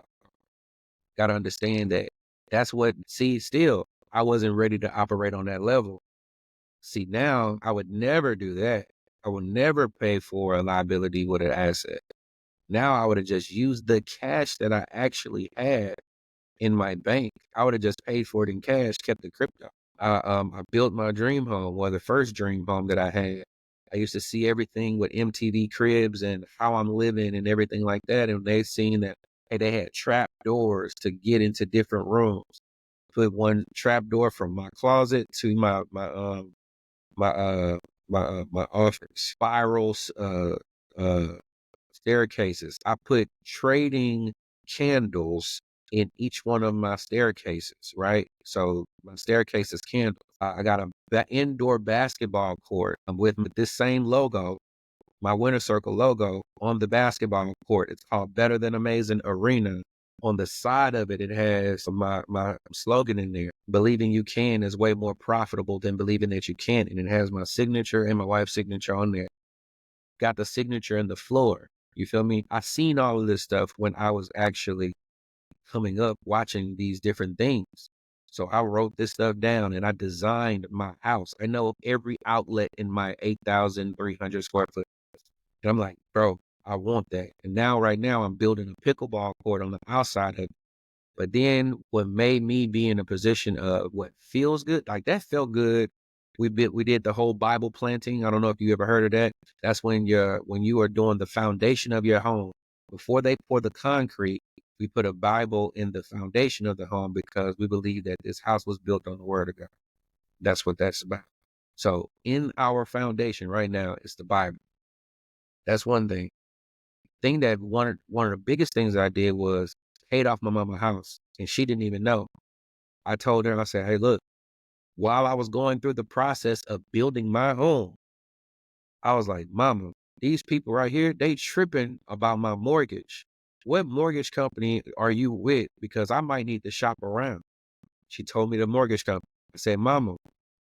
Speaker 2: Got to understand that that's what, see, still, I wasn't ready to operate on that level. See, now I would never do that. I would never pay for a liability with an asset. Now I would have just used the cash that I actually had in my bank. I would have just paid for it in cash, kept the crypto. I built my dream home, well, the first dream home that I had. I used to see everything with MTV cribs and how I'm living and everything like that. And they seen that, hey, they had trap doors to get into different rooms. Put one trap door from my closet to my office. Spirals, staircases. I put trading candles in each one of my staircases, right? So my staircase is candles. I got a indoor basketball court with this same logo, my Winter Circle logo on the basketball court. It's called Better Than Amazing Arena. On the side of it, it has my slogan in there. Believing you can is way more profitable than believing that you can't. And it has my signature and my wife's signature on there. Got the signature in the floor. You feel me? I seen all of this stuff when I was actually coming up watching these different things. So I wrote this stuff down and I designed my house. I know every outlet in my 8,300 square foot. And I'm like, bro, I want that. And now, right now, I'm building a pickleball court on the outside of it. But then what made me be in a position of what feels good, like that felt good. We did the whole Bible planting. I don't know if you ever heard of that. That's when you are doing the foundation of your home. Before they pour the concrete, we put a Bible in the foundation of the home because we believe that this house was built on the word of God. That's what that's about. So in our foundation right now is the Bible. That's one thing. That one of the biggest things I did was paid off my mama's house, and she didn't even know. I told her, I said, hey, look, while I was going through the process of building my home, I was like, mama, these people right here, they tripping about my mortgage. What mortgage company are you with? Because I might need to shop around. She told me the mortgage company. I said, mama,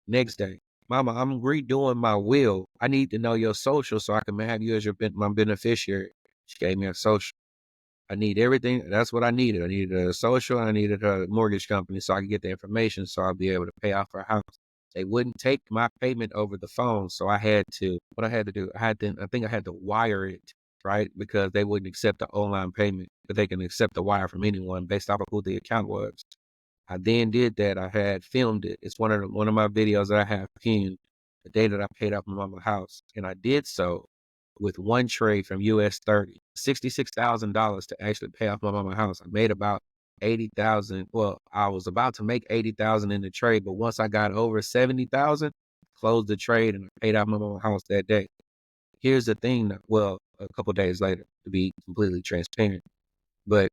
Speaker 2: next day, mama, I'm redoing my will. I need to know your social so I can have you as my beneficiary. She gave me a social. I need everything. That's what I needed. I needed a social. I needed a mortgage company so I could get the information so I'll be able to pay off her house. They wouldn't take my payment over the phone. So I had to, what I had to do, I think I had to wire it, right? Because they wouldn't accept the online payment, but they can accept the wire from anyone based off of who the account was. I then did that. I had filmed it. It's one of my videos that I have pinned the day that I paid off my mama's house. And I did so with one trade from US 30, $66,000 to actually pay off my mama's house. I made about 80,000. Well, I was about to make 80,000 in the trade, but once I got over 70,000, closed the trade and I paid off my mama's house that day. Here's the thing. Well, a couple days later, to be completely transparent, but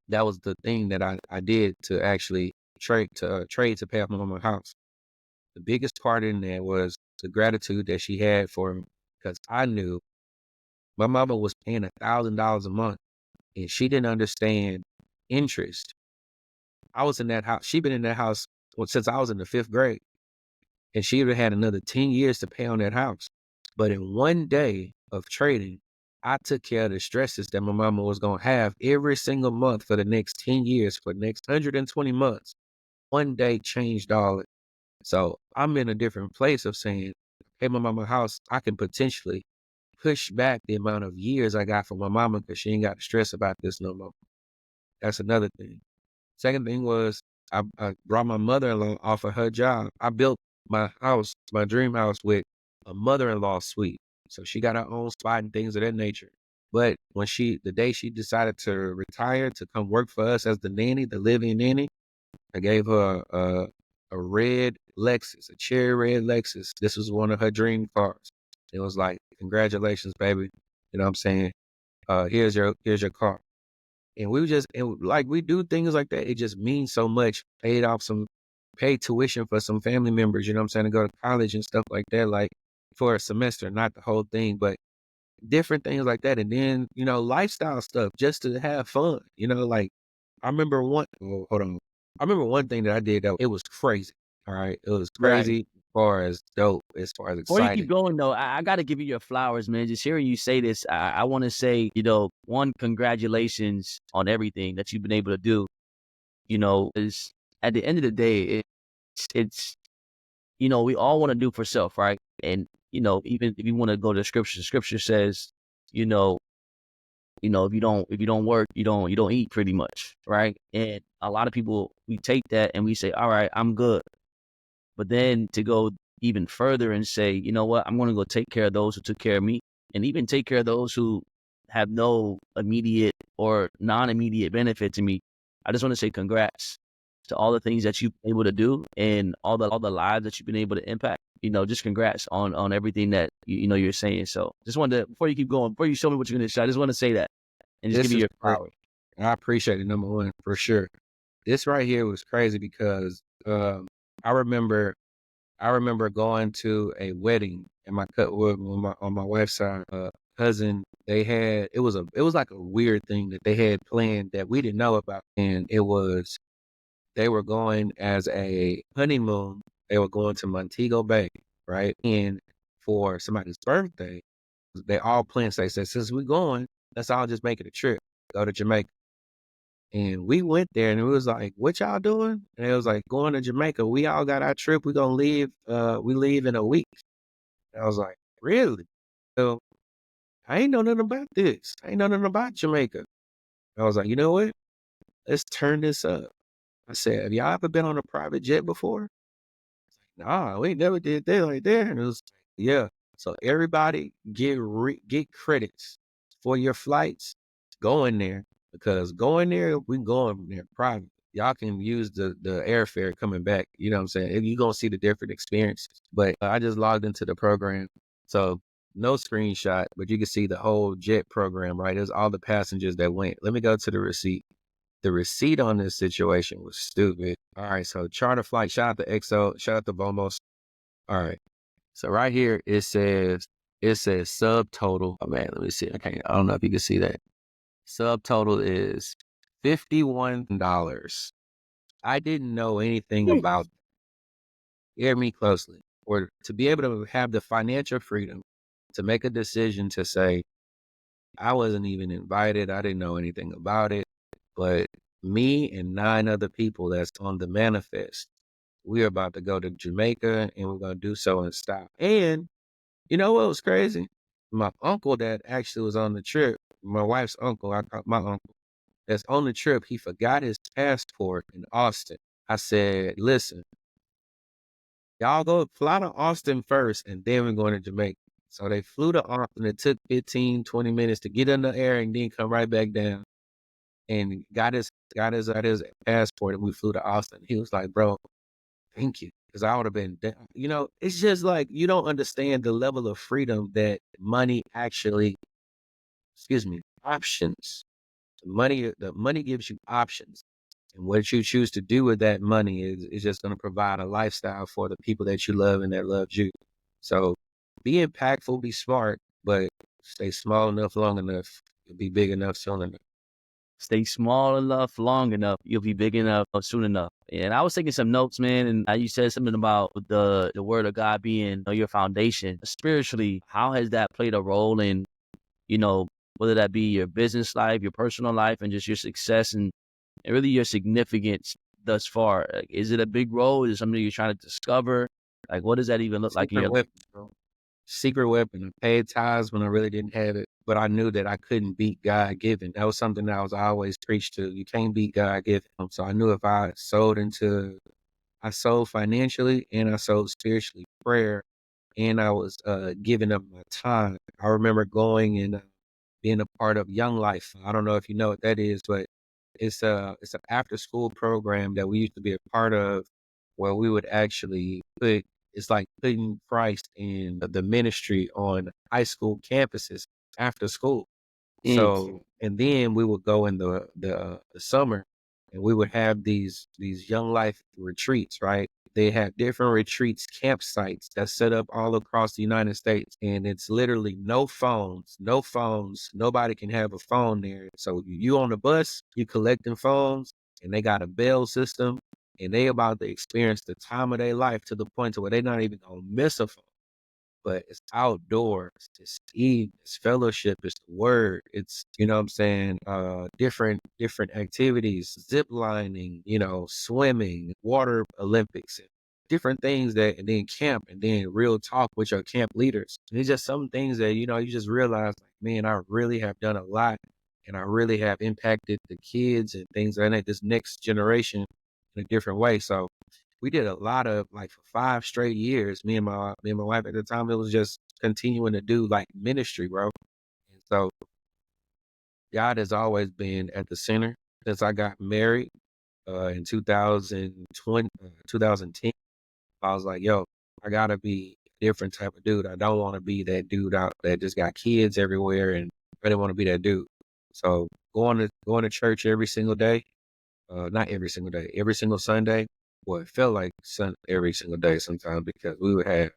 Speaker 2: that was the thing that I did to actually trade to pay off my mama's house. The biggest part in there was the gratitude that she had for me because I knew my mama was paying $1,000 a month and she didn't understand interest. I was in that house. She'd been in that house since I was in the 5th grade, and she would have had another 10 years to pay on that house. But in one day of trading, I took care of the stresses that my mama was going to have every single month for the next 10 years, for the next 120 months. One day changed all it. So I'm in a different place of saying, hey, my mama house, I can potentially push back the amount of years I got from my mama because she ain't got to stress about this no more. That's another thing. Second thing was I brought my mother-in-law off of her job. I built my house, my dream house, with a mother-in-law suite. So she got her own spot and things of that nature. But when the day she decided to retire to come work for us as the nanny, the living nanny, I gave her a red Lexus, a cherry red Lexus. This was one of her dream cars. It was like, congratulations, baby. You know what I'm saying? Here's your car. And we do things like that. It just means so much. Paid tuition for some family members, you know what I'm saying, to go to college and stuff like that, like for a semester, not the whole thing, but different things like that. And then, lifestyle stuff just to have fun, like I remember hold on. I remember one thing that I did that it was crazy. All right. It was
Speaker 1: Right.
Speaker 2: crazy as far as dope, as far as
Speaker 1: Before you keep
Speaker 2: exciting.
Speaker 1: going though, I got to give you your flowers, man. Just hearing you say this, I want to say, one, congratulations on everything that you've been able to do. is at the end of the day, it's we all want to do for self, right? And even if you want to go to scripture says, you know, if you don't work, you don't eat, pretty much, right? And a lot of people, we take that and we say, all right, I'm good. But then to go even further and say, you know what, I'm going to go take care of those who took care of me, and even take care of those who have no immediate or non-immediate benefit to me. I just want to say congrats to all the things that you've been able to do and all the lives that you've been able to impact. Just congrats on everything that you're saying. So just wanted to, before you keep going, before you show me what you're going to say, I just want to say that and just give
Speaker 2: This
Speaker 1: you
Speaker 2: is
Speaker 1: your
Speaker 2: great.
Speaker 1: flowers.
Speaker 2: I appreciate it, number one, for sure. This right here was crazy because I remember going to a wedding and my on my wife's side cousin. They had it was like a weird thing that they had planned that we didn't know about, and it was they were going as a honeymoon. They were going to Montego Bay, right? And for somebody's birthday, they all planned. So they said, since we're going, let's all just make it a trip, go to Jamaica. And we went there and it was like, what y'all doing? And it was like, going to Jamaica. We all got our trip. We're gonna leave, we leave in a week. And I was like, really? So I ain't know nothing about this. I ain't know nothing about Jamaica. I was like, you know what? Let's turn this up. I said, have y'all ever been on a private jet before? Nah, we never did that like that. And it was yeah. So everybody get credits for your flights going there, because going there, we going there private. Y'all can use the airfare coming back. You know what I'm saying? You're gonna see the different experiences. But I just logged into the program. So no screenshot, but you can see the whole jet program, right? There's all the passengers that went. Let me go to the receipt. The receipt on this situation was stupid. All right, so charter flight, shout out to XO, shout out to Vomos. All right, so right here it says subtotal. Oh man, let me see. I don't know if you can see that. Subtotal is $51. I didn't know anything about. Hear me closely. Or to be able to have the financial freedom to make a decision to say, I wasn't even invited. I didn't know anything about it. But me and 9 other people that's on the manifest, we're about to go to Jamaica and we're going to do so in style. And you know what was crazy? My uncle that actually was on the trip, my wife's uncle, I call my uncle, that's on the trip, he forgot his passport in Austin. I said, listen, y'all go fly to Austin first and then we're going to Jamaica. So they flew to Austin. It took 15, 20 minutes to get in the air and then come right back down. And got his passport, and we flew to Austin. He was like, bro, thank you. Because I would have been, it's just like, you don't understand the level of freedom that money actually, options. The money gives you options. And what you choose to do with that money is just going to provide a lifestyle for the people that you love and that loves you. So be impactful, be smart, but stay small enough, long enough, you'll be big enough soon enough.
Speaker 1: Stay small enough, long enough, you'll be big enough soon enough. And I was taking some notes, man, and you said something about the word of God being your foundation. Spiritually, how has that played a role in, you know, whether that be your business life, your personal life, and just your success and really your significance thus far? Like, is it a big role? Is it something you're trying to discover? Like, what does that even look like in
Speaker 2: Secret
Speaker 1: your life?
Speaker 2: weapon, bro. Secret weapon. I paid tithes when I really didn't have it, but I knew that I couldn't beat God given. That was something that I was always preached to. You can't beat God given. So I knew if I sold financially and I sold spiritually, prayer, and I was giving up my time. I remember going and being a part of Young Life. I don't know if you know what that is, but it's an after school program that we used to be a part of, where we would actually it's like putting Christ in the ministry on high school campuses after school.
Speaker 1: Mm.
Speaker 2: So, and then we would go in the summer and we would have these young life retreats, right? They have different retreats, campsites that's set up all across the United States. And it's literally no phones, no phones. Nobody can have a phone there. So you on the bus, you collecting phones, and they got a bell system, and they about to experience the time of their life to the point to where they're not even gonna miss a phone. but it's outdoors, it's eating, it's fellowship, it's the word, it's, you know what I'm saying, different activities, zip lining, you know, swimming, water Olympics, and different things that, and then camp, and then real talk with your camp leaders. And it's just some things that, you know, you just realize, like, man, I really have done a lot, and I really have impacted the kids and things like that, this next generation in a different way. So we did a lot of, like, for 5 straight years, me and my wife at the time, it was just continuing to do like ministry, bro. And so God has always been at the center since I got married in 2010. I was like, yo, I gotta be a different type of dude. I don't want to be that dude out that just got kids everywhere, and I didn't want to be that dude. So going to church every single day, not every single day, every single Sunday. Well, it felt like every single day sometimes, because we would have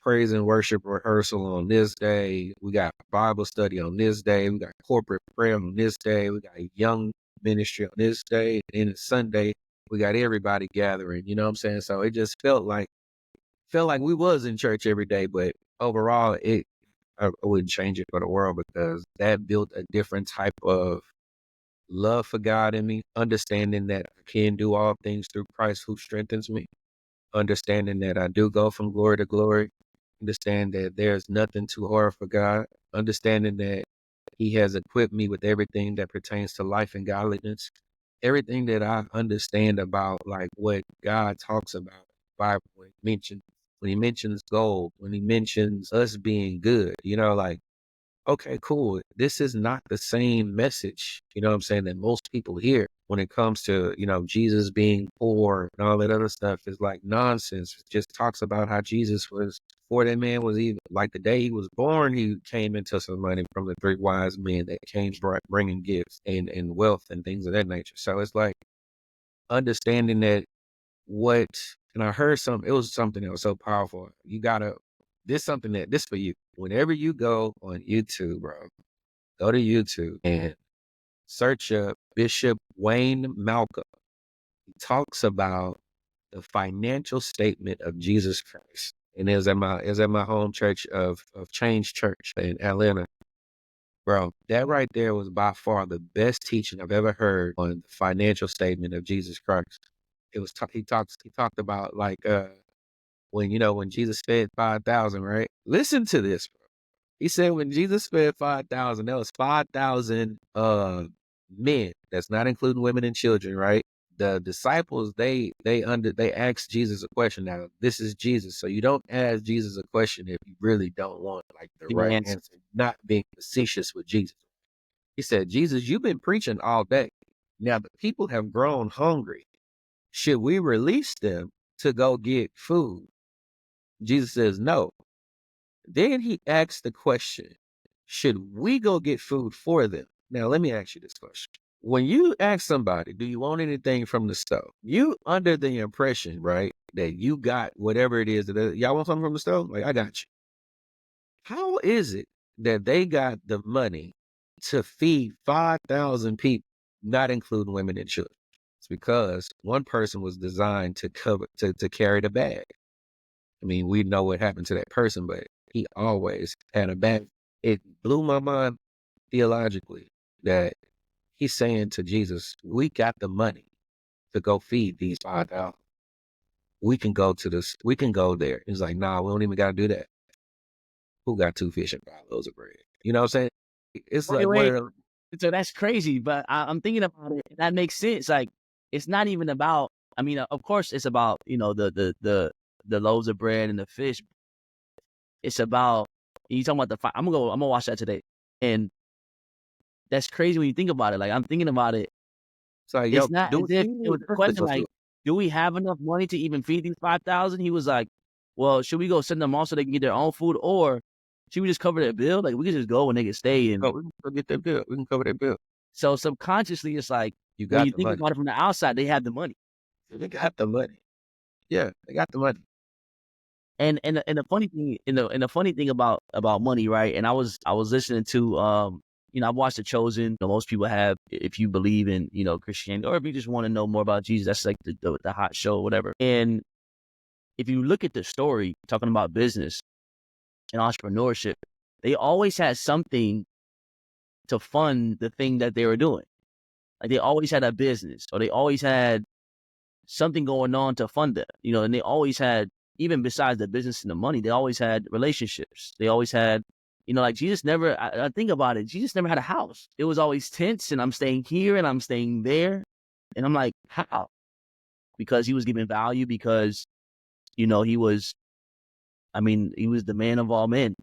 Speaker 2: praise and worship rehearsal on this day. We got Bible study on this day. We got corporate prayer on this day. We got young ministry on this day. And then Sunday, we got everybody gathering. You know what I'm saying? So it just felt like we was in church every day. But overall, I wouldn't change it for the world, because that built a different type of love for God in me, understanding that I can do all things through Christ who strengthens me, understanding that I do go from glory to glory, understand that there's nothing too hard for God, understanding that He has equipped me with everything that pertains to life and godliness, everything that I understand about, like, what God talks about in the Bible, when he mentions gold, when he mentions us being good, you know, like, okay, cool. This is not the same message, you know what I'm saying, that most people hear when it comes to, you know, Jesus being poor and all that other stuff. Is like nonsense. It just talks about how Jesus was, before that man was even, like, the day he was born, he came into some money from the 3 wise men that came bringing gifts and wealth and things of that nature. So it's like understanding that what, and I heard it was something that was so powerful. You gotta, this for you. Whenever you go on YouTube, bro, go to YouTube and search up Bishop Wayne Malcolm. He talks about the financial statement of Jesus Christ. And it was at my home church of Change Church in Atlanta. Bro, that right there was by far the best teaching I've ever heard on the financial statement of Jesus Christ. It was he talked about, like, when Jesus fed 5,000, right? Listen to this, bro. He said when Jesus fed 5,000, that was 5,000 men. That's not including women and children, right? The disciples, they asked Jesus a question. Now, this is Jesus, so you don't ask Jesus a question if you really don't want, like, the
Speaker 1: The
Speaker 2: right
Speaker 1: answer.
Speaker 2: answer. Not being facetious with Jesus. He said, Jesus, you've been preaching all day. Now the people have grown hungry. Should we release them to go get food? Jesus says no. Then he asks the question, should we go get food for them? Now, let me ask you this question. When you ask somebody, do you want anything from the stove? You under the impression, right, that you got whatever it is that y'all want something from the stove? Like, I got you. How is it that they got the money to feed 5,000 people, not including women and children? It's because one person was designed to carry the bag. I mean, we know what happened to that person, but he always had a bag. It blew my mind theologically that he's saying to Jesus, we got the money to go feed these 5,000. We can go there. He's like, nah, we don't even got to do that. Who got 2 fish and 5 loaves of bread? You know what I'm saying? It's
Speaker 1: Wait,
Speaker 2: like one
Speaker 1: wait.
Speaker 2: of them.
Speaker 1: So that's crazy, but I'm thinking about it. That makes sense. Like, it's not even about. I mean, of course, it's about, the loaves of bread and the fish. It's about, you talking about I'm gonna watch that today, and that's crazy when you think about it. Like, I'm thinking about it.
Speaker 2: It's like, yo,
Speaker 1: It's not as
Speaker 2: do
Speaker 1: if
Speaker 2: feed
Speaker 1: it
Speaker 2: me
Speaker 1: was a
Speaker 2: first.
Speaker 1: question
Speaker 2: Let's do
Speaker 1: like,
Speaker 2: it.
Speaker 1: do we have enough money to even feed these 5,000? He was like, well, should we go send them off so they can get their own food, or should we just cover their bill? Like, we can just go and they can stay. And
Speaker 2: Oh, we can go get that bill. We can cover that bill.
Speaker 1: so subconsciously, it's like,
Speaker 2: You
Speaker 1: when
Speaker 2: got
Speaker 1: you
Speaker 2: the
Speaker 1: think
Speaker 2: money.
Speaker 1: about it from the outside, they have the money.
Speaker 2: They got the money. Yeah, they got the money.
Speaker 1: And the funny thing, and the funny thing about money, right? And I was listening to, I watched The Chosen. Most people have, if you believe in, Christianity, or if you just want to know more about Jesus, that's like the hot show or whatever. And if you look at the story talking about business, in entrepreneurship, they always had something to fund the thing that they were doing. Like they always had a business, or they always had something going on to fund it, and they always had, even besides the business and the money, they always had relationships. They always had, like Jesus never, I think about it, Jesus never had a house. It was always tents, and I'm staying here and I'm staying there. And I'm like, how? Because he was giving value, because, he was, he was the man of all men,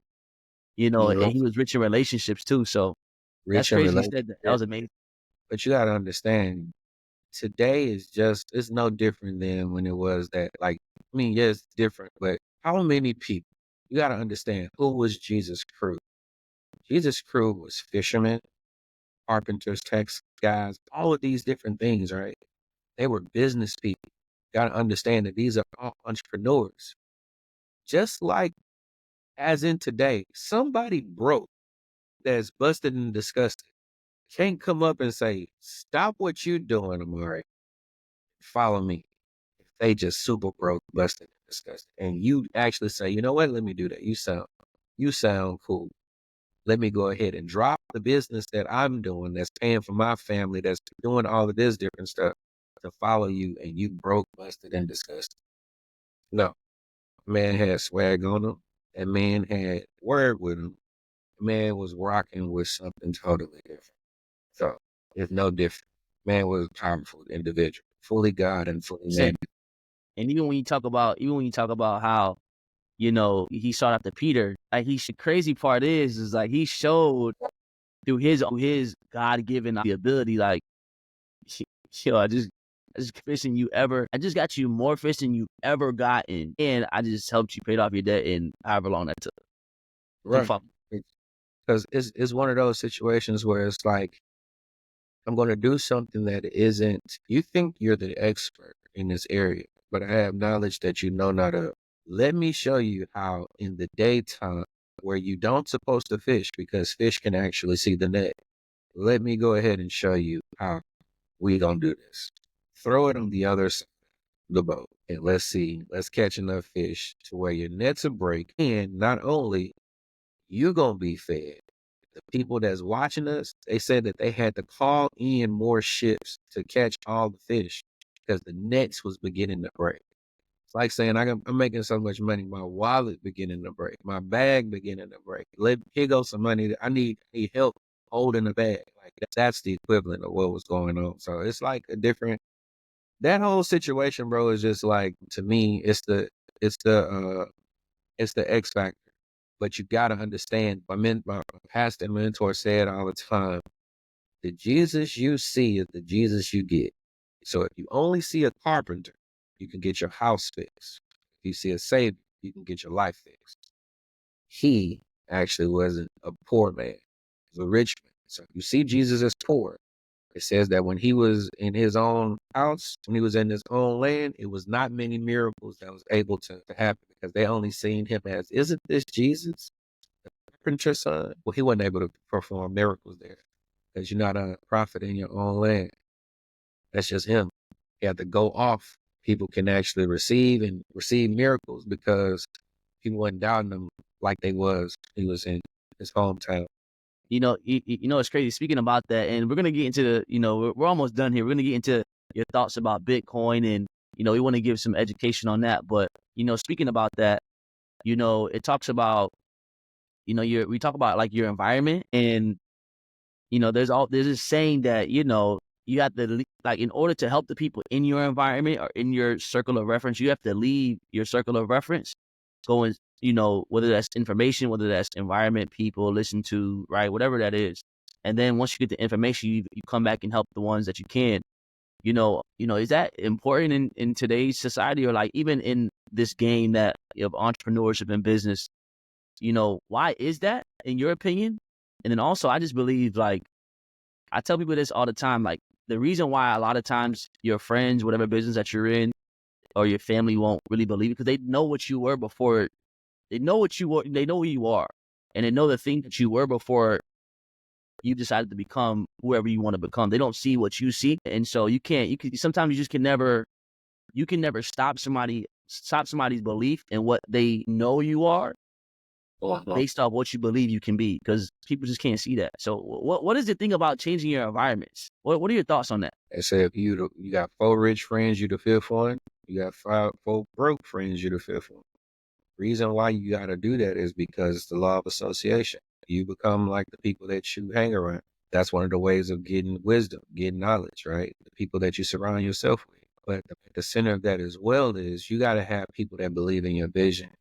Speaker 2: You're
Speaker 1: and
Speaker 2: right.
Speaker 1: he was rich in relationships too. So that's
Speaker 2: Rich in
Speaker 1: crazy you said that. That was
Speaker 2: relationships.
Speaker 1: amazing.
Speaker 2: But you gotta understand, today is just it's no different than when it was that like I mean, yes, it's different, but how many people you gotta understand who was Jesus' crew? Jesus' crew was fishermen, carpenters, tax guys, all of these different things, right? They were business people. Gotta understand that these are all entrepreneurs. Just like as in today, somebody broke that's busted and disgusted can't come up and say, stop what you're doing, Amari. Follow me. If they just super broke, busted, and disgusted. And you actually say, you know what, let me do that. You sound cool. Let me go ahead and drop the business that I'm doing that's paying for my family, that's doing all of this different stuff to follow you, and you broke, busted, and disgusted. No. Man had swag on him. That man had word with him. The man was rocking with something totally different. So it's no different. Man was a powerful individual, fully God and fully man.
Speaker 1: And even when you talk about how, he sought after Peter, like the crazy part is like he showed through his God given the ability, like, I just fishing you ever. I just got you more fish than you ever gotten, and I just helped you pay off your debt in however long that took.
Speaker 2: Right. Because it's one of those situations where it's like, I'm going to do something that isn't, you think you're the expert in this area, but I have knowledge that you know not of. Let me show you how in the daytime where you don't supposed to fish because fish can actually see the net. Let me go ahead and show you how we going to do this. Throw it on the other side of the boat and let's catch enough fish to where your nets will break. And not only you going to be fed, the people that's watching us, they said that they had to call in more ships to catch all the fish because the nets was beginning to break. It's like saying I'm making so much money, my wallet beginning to break, my bag beginning to break. Here goes some money. I need help holding the bag. Like that's the equivalent of what was going on. So it's like a different. That whole situation, bro, is just like, to me, it's the it's the X factor. But you gotta understand, my pastor and mentor said all the time, the Jesus you see is the Jesus you get. So if you only see a carpenter, you can get your house fixed. If you see a savior, you can get your life fixed. He actually wasn't a poor man. He was a rich man. So if you see Jesus as poor, it says that when he was in his own house, when he was in his own land, it was not many miracles that was able to happen because they only seen him as, isn't this Jesus, the carpenter's son? Well, he wasn't able to perform miracles there because you're not a prophet in your own land. That's just him. He had to go off. People can actually receive miracles because he wasn't doubting them like he was in his hometown.
Speaker 1: It's crazy. Speaking about that, and we're gonna get into we're almost done here. We're gonna get into your thoughts about Bitcoin, and we want to give some education on that. But speaking about that, it talks about we talk about like your environment, and there's this saying that you have to like, in order to help the people in your environment or in your circle of reference, you have to leave your circle of reference, going, whether that's information, whether that's environment, people listen to, right, whatever that is. And then once you get the information, you come back and help the ones that you can. Is that important in today's society, or like even in this game that of entrepreneurship and business? Why is that in your opinion? And then also, I just believe, like, I tell people this all the time, like, the reason why a lot of times your friends, whatever business that you're in, or your family won't really believe it, because they know what you were before. They know what you were. They know who you are, and they know the thing that you were before you decided to become whoever you want to become. They don't see what you see, and so you can't. Sometimes you just can never. You can never stop somebody's belief in what they know you are, based off what you believe you can be, because people just can't see that. So what is the thing about changing your environments? What are your thoughts on that?
Speaker 2: They say if you got 4 rich friends, you the 5th one. You got 4 broke friends, you the 5th one. Reason why you got to do that is because it's the law of association. You become like the people that you hang around. That's one of the ways of getting wisdom, getting knowledge, right? The people that you surround yourself with. But the center of that as well is you got to have people that believe in your vision.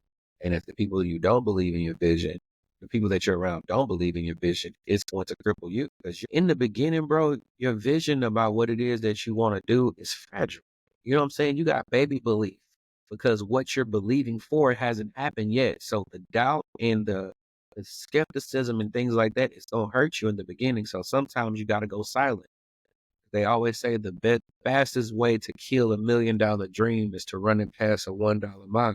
Speaker 2: And if the people you don't believe in your vision, the people that you're around don't believe in your vision, it's going to cripple you. Because in the beginning, bro, your vision about what it is that you want to do is fragile. You know what I'm saying? You got baby belief because what you're believing for hasn't happened yet. So the doubt and the skepticism and things like that, it's going to hurt you in the beginning. So sometimes you got to go silent. They always say the fastest way to kill $1 million dream is to run it past a $1 mile.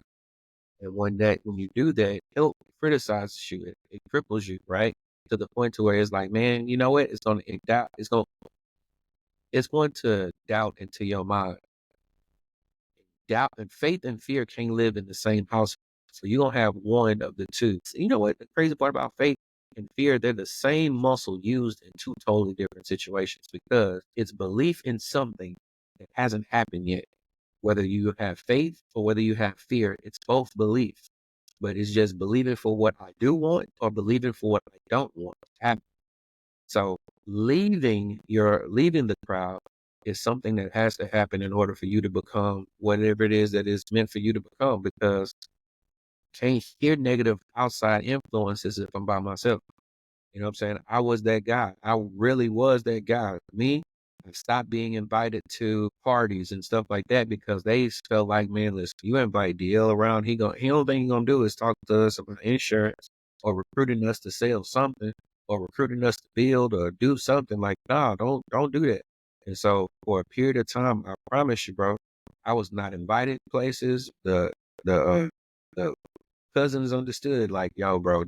Speaker 2: And when you do that, it criticizes you. It cripples you, right? To the point to where it's like, man, you know what? It's going to doubt into your mind. Doubt and faith and fear can't live in the same house. So you're going to have one of the two. So you know what? The crazy part about faith and fear, they're the same muscle used in 2 totally different situations because it's belief in something that hasn't happened yet. Whether you have faith or whether you have fear, it's both belief. But it's just believing for what I do want or believing for what I don't want to happen. So leaving the crowd is something that has to happen in order for you to become whatever it is that is meant for you to become, because I can't hear negative outside influences if I'm by myself. You know what I'm saying? I was that guy. I really was that guy. Me, I stopped being invited to parties and stuff like that because they felt like, man, listen, you invite DL around, he only thing he's gonna do is talk to us about insurance or recruiting us to sell something or recruiting us to build or do something. Like, nah, don't do that. And so for a period of time, I promise you, bro, I was not invited places. The cousins understood, like, yo, bro,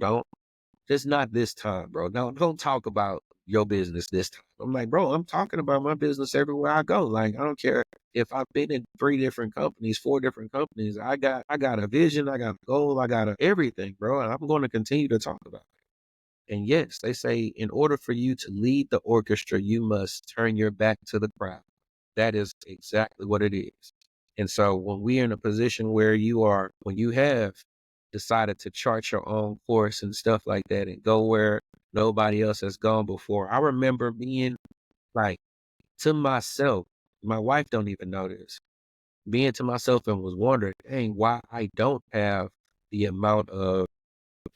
Speaker 2: just not this time, bro. Don't talk about your business this time. I'm like, bro, I'm talking about my business everywhere I go. Like, I don't care if I've been in 3 different companies, 4 different companies. I got a vision, I got a goal, I got everything, bro. And I'm going to continue to talk about it. And yes, they say in order for you to lead the orchestra, you must turn your back to the crowd. That is exactly what it is. And so when we're in a position where when you have decided to chart your own course and stuff like that and go where nobody else has gone before, I remember being like to myself, my wife don't even know this, being to myself and was wondering, dang, why I don't have the amount of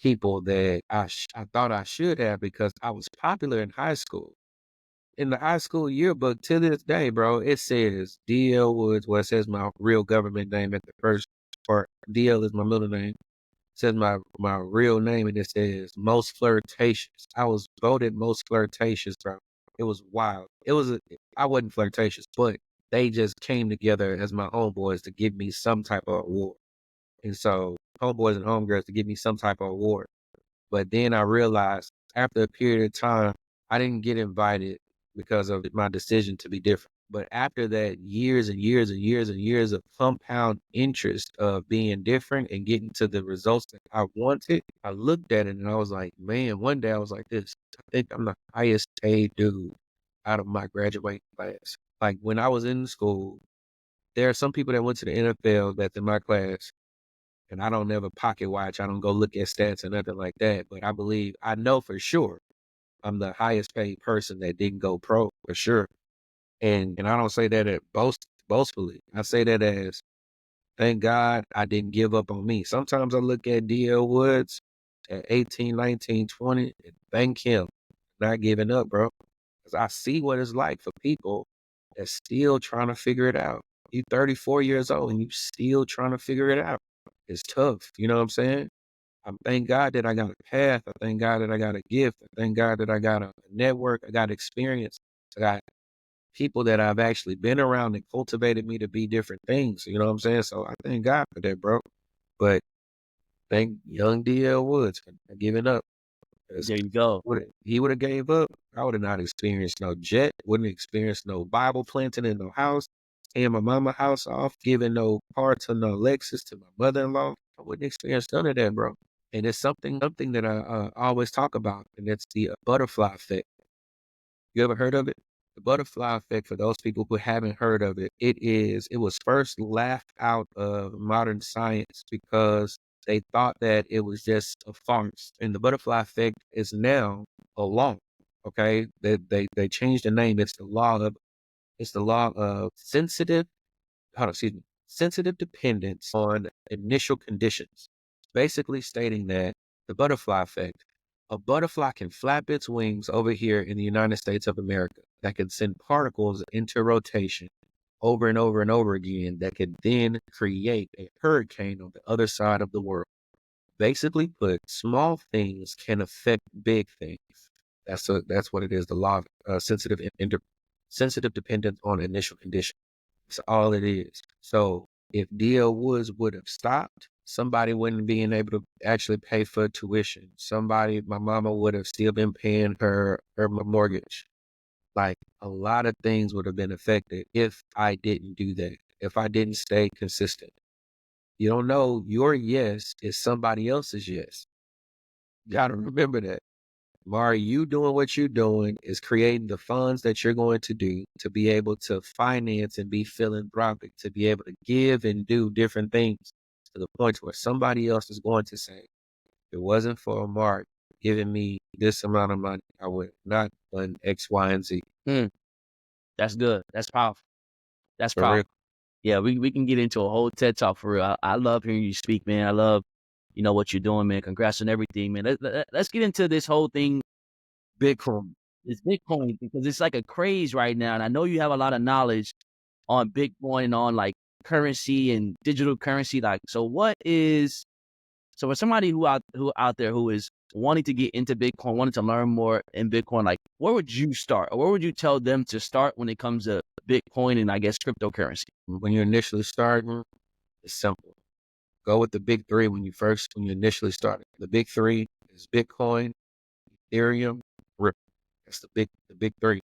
Speaker 2: people that I thought I should have because I was popular in high school. In the high school yearbook to this day, bro, it says DL Woods. Well, it says my real government name at the first part. DL is my middle name. It says my real name, and it says most flirtatious. I was voted most flirtatious, bro. It was wild. I wasn't flirtatious, but they just came together as my homeboys to give me some type of award. And so homeboys and homegirls to give me some type of award. But then I realized after a period of time, I didn't get invited because of my decision to be different. But after that, years and years and years and years of compound interest of being different and getting to the results that I wanted, I looked at it and I was like, man, one day I was like this. I think I'm the highest paid dude out of my graduating class. Like when I was in school, there are some people that went to the NFL that's in my class, and I don't ever pocket watch. I don't go look at stats or nothing like that. But I know for sure I'm the highest paid person that didn't go pro for sure. And I don't say that boastfully. I say that as thank God I didn't give up on me. Sometimes I look at DL Woods at 18, 19, 20, and thank him not giving up, bro. Because I see what it's like for people that's still trying to figure it out. You 34 years old and you still trying to figure it out. It's tough. You know what I'm saying? I thank God that I got a path. I thank God that I got a gift. I thank God that I got a network. I got experience. I got people that I've actually been around that cultivated me to be different things. You know what I'm saying? So I thank God for that, bro. But thank young DL Woods for not giving up.
Speaker 1: There you go.
Speaker 2: He would have gave up, I would have not experienced no jet, wouldn't experience no Bible planting in no house, paying my mama house off, giving no car to no Lexus to my mother-in-law. I wouldn't experience none of that, bro. And it's something that I always talk about, and it's the butterfly effect. You ever heard of it? The butterfly effect, for those people who haven't heard of it, it was first laughed out of modern science because they thought that it was just a farce. And the butterfly effect is now a law. Okay. They changed the name. It's the law of sensitive dependence on initial conditions, basically stating that the butterfly effect, a butterfly can flap its wings over here in the United States of America that could send particles into rotation over and over and over again that could then create a hurricane on the other side of the world. Basically put, small things can affect big things. That's what it is. The law of sensitive dependence on initial conditions. That's all it is. So if D.L. Woods would have stopped, somebody wouldn't be able to actually pay for tuition. My mama would have still been paying her mortgage. Like, a lot of things would have been affected if I didn't do that, if I didn't stay consistent. You don't know your yes is somebody else's yes. You gotta remember that. Mari, you doing what you're doing is creating the funds that you're going to do to be able to finance and be philanthropic, to be able to give and do different things to the point where somebody else is going to say, if it wasn't for Mark giving me this amount of money, I would not done X, Y, and Z.
Speaker 1: That's good. That's powerful. That's
Speaker 2: For real.
Speaker 1: powerful. Yeah, we can get into a whole TED talk for real. I love hearing you speak, man. I love, what you're doing, man. Congrats on everything, man. Let's get into this whole thing,
Speaker 2: Bitcoin.
Speaker 1: this Bitcoin, because it's like a craze right now. And I know you have a lot of knowledge on Bitcoin and on like currency and digital currency. Like, so for somebody who out there who is wanting to get into Bitcoin, wanting to learn more in Bitcoin, like, where would you start? Or where would you tell them to start when it comes to Bitcoin and, I guess, cryptocurrency?
Speaker 2: When you're initially starting, it's simple. Go with the big three when you initially start. The big three is Bitcoin, Ethereum, Ripple. That's the big three.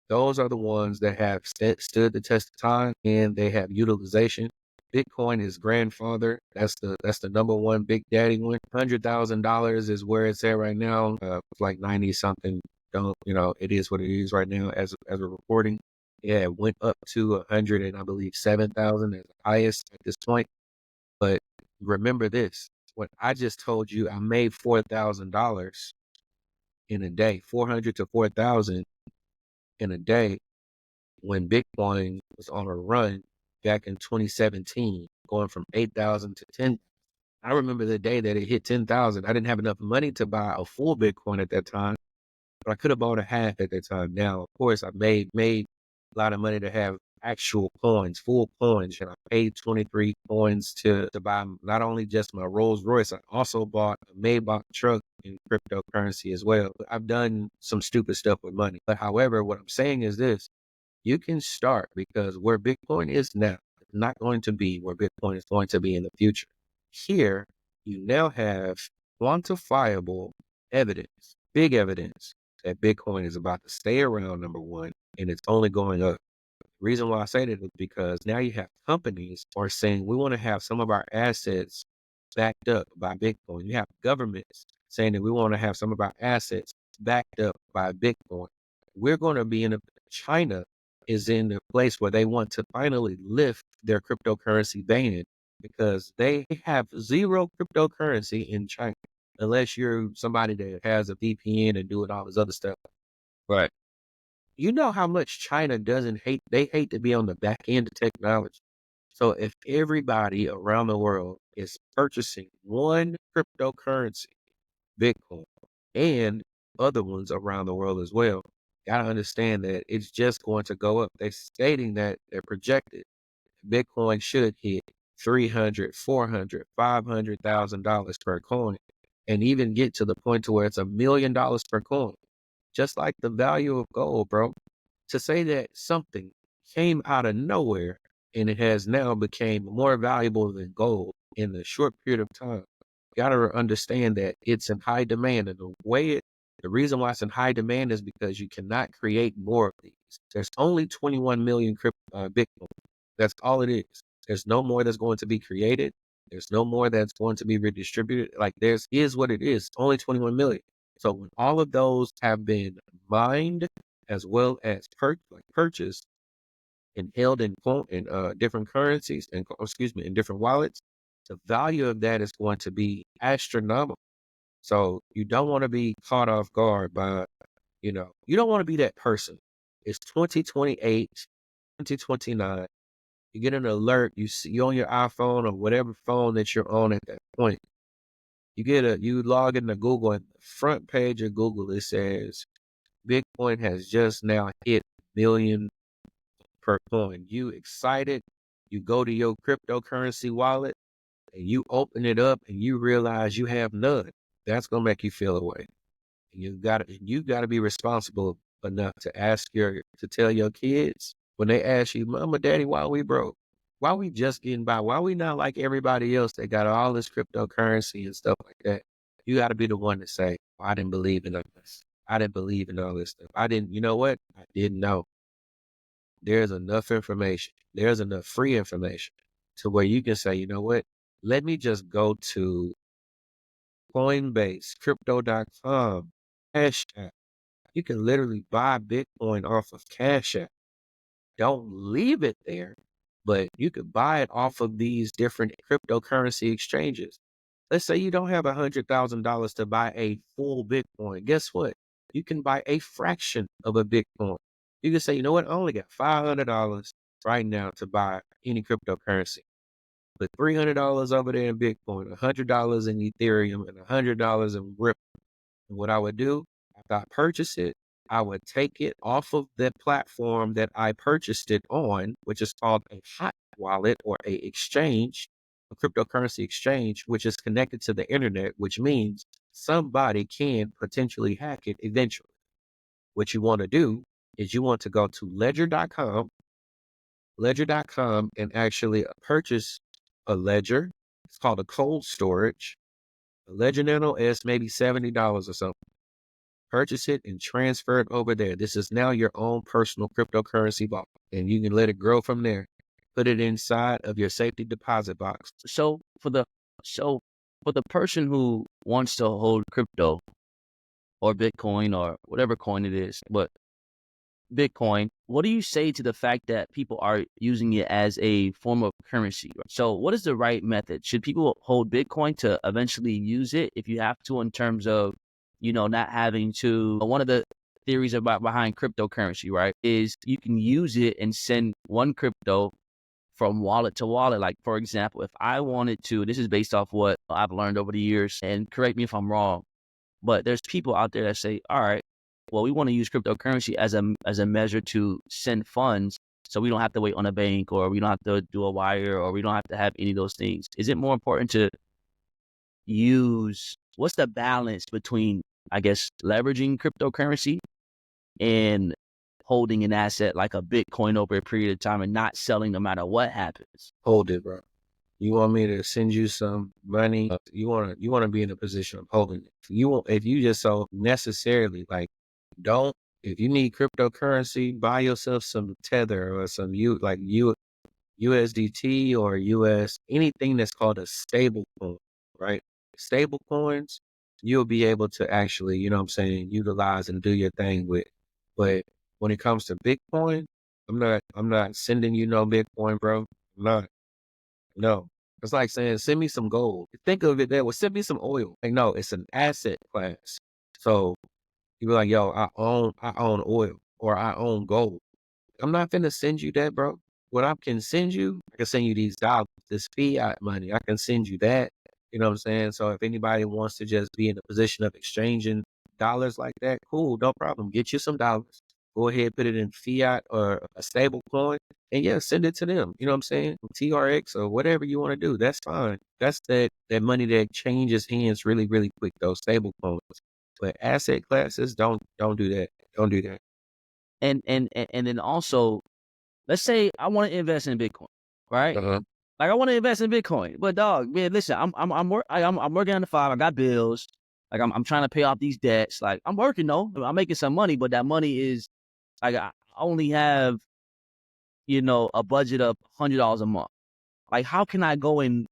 Speaker 2: Those are the ones that have stood the test of time, and they have utilization. Bitcoin is grandfather. That's the number one big daddy one. $100,000 is where it's at right now. It's like 90 something. It is what it is right now as we're reporting. Yeah, it went up to 100 and I believe 7,000 as the highest at this point. But remember this: what I just told you, I made $4,000 in a day, 400 to 4,000 in a day when Bitcoin was on a run back in 2017, going from 8,000 to 10. I remember the day that it hit 10,000. I didn't have enough money to buy a full Bitcoin at that time, but I could have bought a half at that time. Now, of course, I made a lot of money to have actual coins, full coins, and I paid 23 coins to buy not only just my Rolls Royce, I also bought a Maybach truck in cryptocurrency as well. I've done some stupid stuff with money. But however, what I'm saying is this: you can start, because where Bitcoin is now is not going to be where Bitcoin is going to be in the future. Here, you now have quantifiable evidence, big evidence, that Bitcoin is about to stay around, number one, and it's only going up. The reason why I say that is because now you have companies are saying we want to have some of our assets backed up by Bitcoin. You have governments saying that we want to have some of our assets backed up by Bitcoin. We're going to be China is in the place where they want to finally lift their cryptocurrency ban, because they have zero cryptocurrency in China, unless you're somebody that has a VPN and doing all this other stuff.
Speaker 1: Right.
Speaker 2: You know how much China doesn't hate, they hate to be on the back end of technology. So if everybody around the world is purchasing one cryptocurrency, Bitcoin, and other ones around the world as well, gotta understand that it's just going to go up. They're stating that they're projected Bitcoin should hit 300, 400, $500,000 per coin, and even get to the point to where it's $1 million per coin. Just like the value of gold, bro. To say that something came out of nowhere and it has now became more valuable than gold in a short period of time, you gotta understand that it's in high demand. And the reason why it's in high demand is because you cannot create more of these. There's only 21 million Bitcoin. That's all it is. There's no more that's going to be created. There's no more that's going to be redistributed. Like there's is what it is. Only 21 million. So when all of those have been mined as well as purchased and held in different currencies and in different wallets, the value of that is going to be astronomical. So you don't want to be caught off guard by, you don't want to be that person. It's 2028, 2029. You get an alert, you see you on your iPhone or whatever phone that you're on at that point. You log into Google, and the front page of Google, it says Bitcoin has just now hit million per coin. You excited, you go to your cryptocurrency wallet and you open it up and you realize you have none. That's gonna make you feel away. And you gotta be responsible enough to tell your kids when they ask you, Mama, Daddy, why we broke? Why we just getting by? Why we not like everybody else that got all this cryptocurrency and stuff like that? You gotta be the one to say, I didn't believe in all this. I didn't believe in all this stuff. You know what? I didn't know. There's enough information. There's enough free information to where you can say, you know what? Let me just go to Coinbase, crypto.com, Cash App. You can literally buy Bitcoin off of Cash App. Don't leave it there, but you could buy it off of these different cryptocurrency exchanges. Let's say you don't have $100,000 to buy a full Bitcoin. Guess what? You can buy a fraction of a Bitcoin. You can say, you know what? I only got $500 right now to buy any cryptocurrency. Put $300 over there in Bitcoin, $100 in Ethereum, and $100 in Ripple. And what I would do after I purchase it, I would take it off of the platform that I purchased it on, which is called a hot wallet or a exchange, a cryptocurrency exchange, which is connected to the internet, which means somebody can potentially hack it eventually. What you want to do is you want to go to ledger.com, and actually purchase a ledger. It's called a cold storage. A ledger nano is maybe $70 or something. Purchase it and transfer it over there. This is now your own personal cryptocurrency vault, and you can let it grow from there. Put it inside of your safety deposit box.
Speaker 1: So for the person who wants to hold crypto or Bitcoin or whatever coin it is, but Bitcoin, what do you say to the fact that people are using it as a form of currency? So what is the right method? Should people hold Bitcoin to eventually use it if you have to, in terms of, not having to? One of the theories behind cryptocurrency, right, is you can use it and send one crypto from wallet to wallet. Like, for example, if I wanted to, this is based off what I've learned over the years, and correct me if I'm wrong, but there's people out there that say, all right, well, we want to use cryptocurrency as a measure to send funds, so we don't have to wait on a bank, or we don't have to do a wire, or we don't have to have any of those things. Is it more important to use, what's the balance between, I guess, leveraging cryptocurrency and holding an asset like a Bitcoin over a period of time and not selling no matter what happens?
Speaker 2: Hold it, bro. You want me to send you some money? You want to be in a position of holding it. If you just so necessarily if you need cryptocurrency, buy yourself some Tether or some USDT or anything that's called a stable coin, right? Stable coins, you'll be able to actually, utilize and do your thing with. But when it comes to Bitcoin, I'm not sending you no Bitcoin, bro. I'm not. No. It's like saying, send me some gold. Think of it that way. Send me some oil. Like, no, it's an asset class. So you be like, yo, I own oil or I own gold. I'm not finna send you that, bro. What I can send you, I can send you these dollars, this fiat money. I can send you that. You know what I'm saying? So if anybody wants to just be in a position of exchanging dollars like that, cool, no problem. Get you some dollars. Go ahead, put it in fiat or a stable coin, and yeah, send it to them. You know what I'm saying? TRX or whatever you want to do. That's fine. That's that money that changes hands really, really quick, those stable coins. But asset classes, don't do that. Don't do that.
Speaker 1: And then also, let's say I want to invest in Bitcoin, right?
Speaker 2: Uh-huh.
Speaker 1: Like, I want to invest in Bitcoin, but dog, man, listen, I'm working on the 5. I got bills. Like, I'm trying to pay off these debts. Like, I'm working though. I'm making some money, but that money is like, I only have, a budget of $100 a month. Like, how can I go and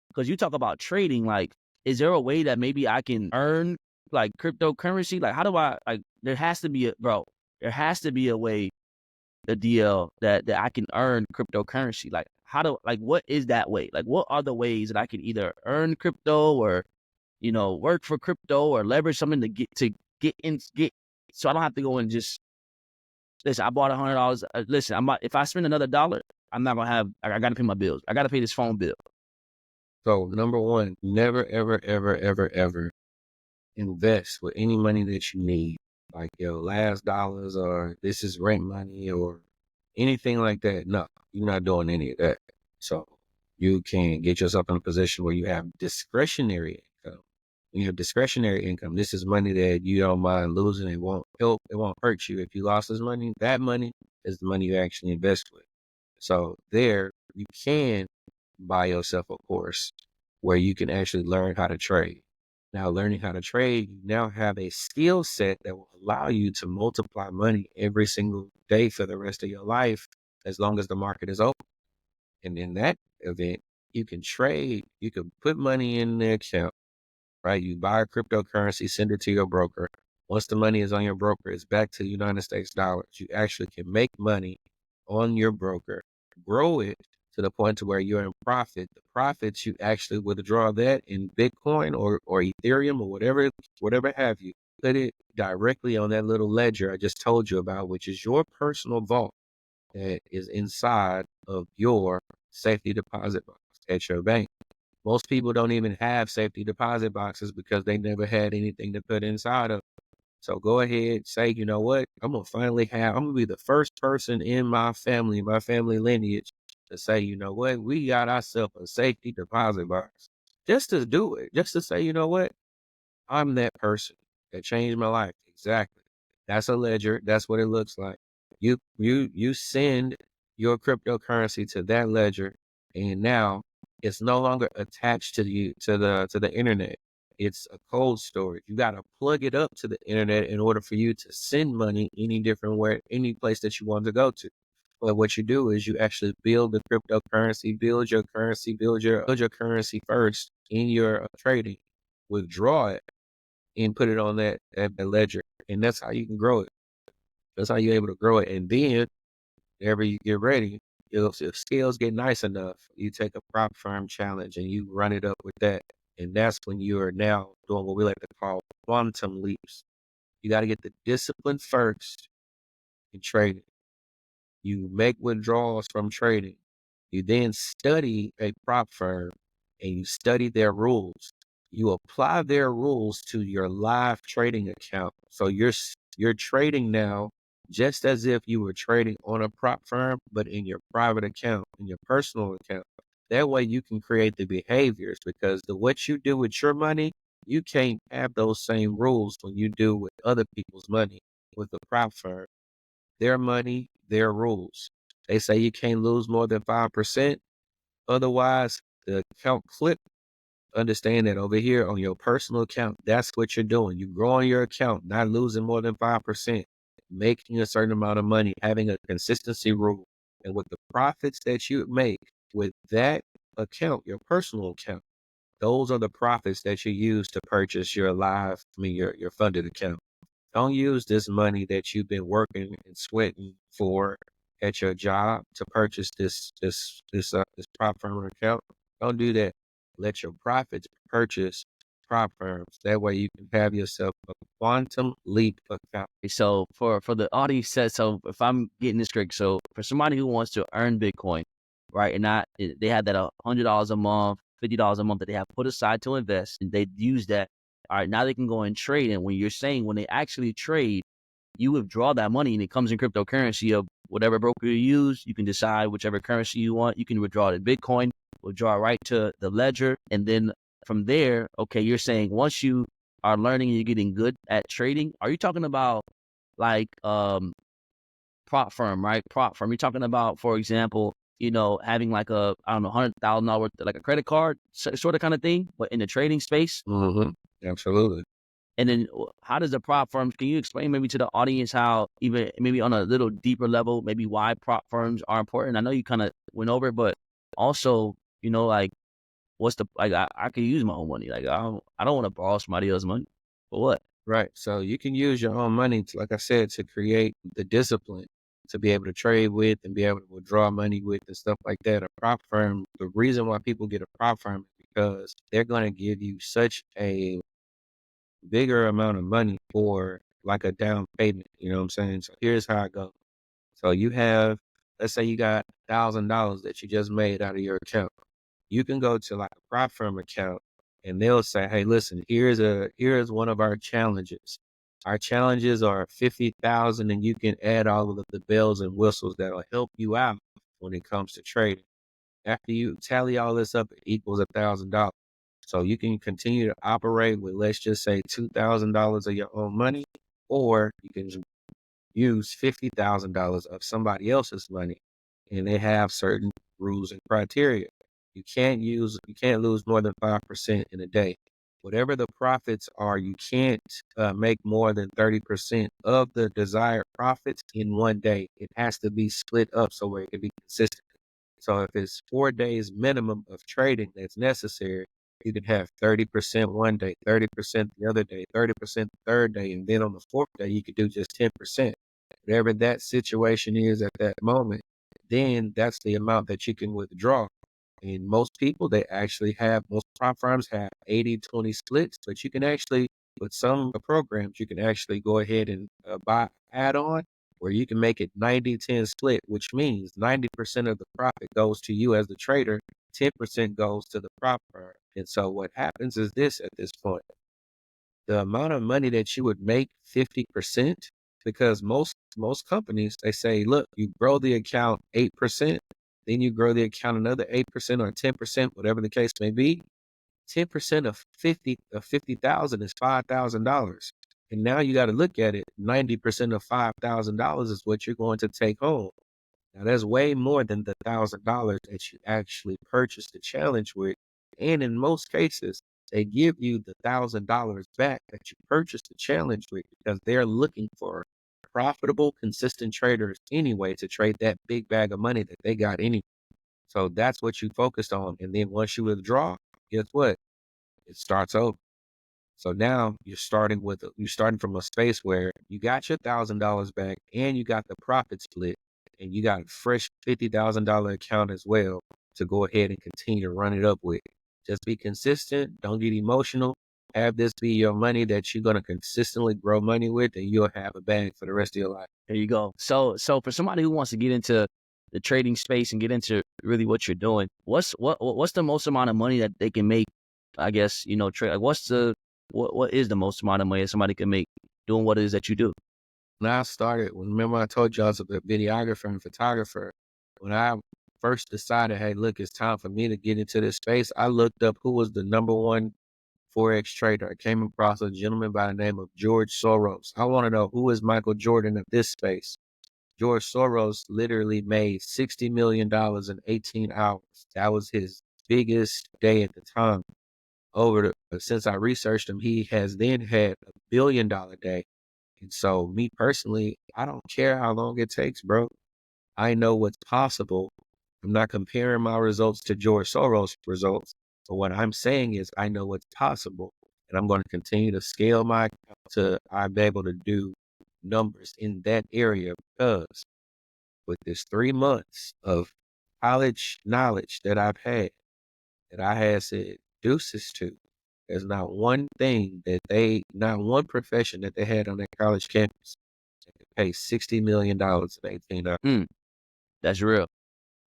Speaker 1: because you talk about trading, like, is there a way that maybe I can earn like cryptocurrency? Like, how do I, like, there has to be there has to be a way, a deal that I can earn cryptocurrency. Like, what is that way? Like, what are the ways that I can either earn crypto or, work for crypto or leverage something to get so I don't have to go and just listen. I bought $100. Listen, if I spend another dollar, I'm not gonna have. I got to pay my bills. I got to pay this phone bill.
Speaker 2: So number one, never, ever, ever, ever, ever invest with any money that you need, like your last dollars or this is rent money or anything like that. No, you're not doing any of that. So you can get yourself in a position where you have discretionary income. When you have discretionary income, this is money that you don't mind losing. It won't help. It won't hurt you. If you lost this money, that money is the money you actually invest with. So there you can buy yourself a course where you can actually learn how to trade. Now, learning how to trade, you now have a skill set that will allow you to multiply money every single day for the rest of your life, as long as the market is open. And in that event, you can trade, you can put money in the account, right? You buy a cryptocurrency, send it to your broker. Once the money is on your broker, it's back to United States dollars. You actually can make money on your broker, grow it to the point to where you're in profit. The profits, you actually withdraw that in Bitcoin or Ethereum or whatever have you. Put it directly on that little ledger I just told you about, which is your personal vault that is inside of your safety deposit box at your bank. Most people don't even have safety deposit boxes because they never had anything to put inside of. So go ahead, say, you know what? I'm going to be the first person in my family lineage to say, you know what? We got ourselves a safety deposit box. Just to do it, just to say, you know what? I'm that person that changed my life. Exactly. That's a ledger. That's what it looks like. You send your cryptocurrency to that ledger, and now it's no longer attached to the internet. It's a cold storage. You got to plug it up to the internet in order for you to send money any place that you want to go to. But what you do is you actually build the cryptocurrency, build your currency first in your trading, withdraw it, and put it on that ledger. And that's how you can grow it. That's how you're able to grow it. And then whenever you get ready, if scales get nice enough, you take a prop firm challenge and you run it up with that. And that's when you are now doing what we like to call quantum leaps. You got to get the discipline first in trading. You make withdrawals from trading. You then study a prop firm and you study their rules. You apply their rules to your live trading account. So you're trading now just as if you were trading on a prop firm, but in your private account, in your personal account. That way you can create the behaviors, because what you do with your money, you can't have those same rules when you do with other people's money with the prop firm. Their money, their rules. They say you can't lose more than 5%. Otherwise, the account clip. Understand that over here on your personal account, that's what you're doing. You're growing your account, not losing more than 5%, making a certain amount of money, having a consistency rule. And with the profits that you make with that account, your personal account, those are the profits that you use to purchase your funded account. Don't use this money that you've been working and sweating for at your job to purchase this prop firm account. Don't do that. Let your profits purchase prop firms. That way you can have yourself a quantum leap account.
Speaker 1: So for the audience says, so if I'm getting this correct, so for somebody who wants to earn Bitcoin, right, and they have that $100 a month, $50 a month that they have put aside to invest, and they use that. All right, now they can go and trade. And when you're saying when they actually trade, you withdraw that money and it comes in cryptocurrency of whatever broker you use. You can decide whichever currency you want. You can withdraw to Bitcoin, withdraw right to the ledger, and then from there, okay, you're saying once you are learning and you're getting good at trading, are you talking about like prop firm, right? Prop firm. You're talking about, for example, having like a, I don't know, $100,000 like a credit card sort of kind of thing, but in the trading space.
Speaker 2: Mm-hmm. Absolutely.
Speaker 1: And then how does the prop firms, can you explain maybe to the audience how, even maybe on a little deeper level, maybe why prop firms are important? I know you kind of went over it, but also, like what's the like? I can use my own money. Like I don't want to borrow somebody else's money. For what?
Speaker 2: Right. So you can use your own money to, like I said, to create the discipline to be able to trade with and be able to withdraw money with and stuff like that. A prop firm, the reason why people get a prop firm is because they're going to give you such a bigger amount of money for like a down payment. You know what I'm saying? So here's how it goes. So you have, let's say you got $1,000 that you just made out of your account. You can go to like a prop firm account and they'll say, hey, listen, here's one of our challenges. Our challenges are 50,000 and you can add all of the bells and whistles that'll help you out when it comes to trading. After you tally all this up, it equals $1,000. So you can continue to operate with, let's just say, $2,000 of your own money, or you can use $50,000 of somebody else's money, and they have certain rules and criteria. You can't lose more than 5% in a day. Whatever the profits are, you can't make more than 30% of the desired profits in one day. It has to be split up so where it can be consistent. So if it's 4 days minimum of trading that's necessary, you can have 30% one day, 30% the other day, 30% the third day, and then on the fourth day, you could do just 10%. Whatever that situation is at that moment, then that's the amount that you can withdraw. And most people, most prop firms have 80-20 splits, but you can actually, with some programs, you can actually go ahead and buy add-on where you can make it 90-10 split, which means 90% of the profit goes to you as the trader, 10% goes to the prop firm. And so what happens is this at this point, the amount of money that you would make 50%, because most companies, they say, look, you grow the account 8%, then you grow the account another 8% or 10%, whatever the case may be. 10% of 50,000 is $5,000. And now you got to look at it. 90% of $5,000 is what you're going to take home. Now that's way more than the $1,000 that you actually purchased the challenge with. And in most cases, they give you the $1,000 back that you purchased the challenge with because they're looking for profitable, consistent traders anyway to trade that big bag of money that they got anyway. So that's what you focused on. And then once you withdraw, guess what? It starts over. So now you're starting from a space where you got your $1,000 back and you got the profit split and you got a fresh $50,000 account as well to go ahead and continue to run it up with. Just be consistent. Don't get emotional. Have this be your money that you're going to consistently grow money with, and you'll have a bag for the rest of your life.
Speaker 1: There you go. So for somebody who wants to get into the trading space and get into really what you're doing, what's the most amount of money that they can make? I guess, trade. Like what is the most amount of money that somebody can make doing what it is that you do?
Speaker 2: When I started, remember I told you I was a videographer and photographer. When I first decided, hey, look, it's time for me to get into this space, I looked up who was the number one Forex trader. I came across a gentleman by the name of George Soros. I want to know, who is Michael Jordan of this space? George Soros literally made $60 million in 18 hours. That was his biggest day at the time. Since I researched him, he has then had $1 billion day. And so me personally, I don't care how long it takes, bro. I know what's possible. I'm not comparing my results to George Soros' results, but what I'm saying is I know what's possible. And I'm going to continue to scale my account to I'm able to do numbers in that area, because with this 3 months of college knowledge that I've had, that I had said deuces to, there's not one profession that they had on that college campus that could pay $60 million in 18 hours.
Speaker 1: That's real.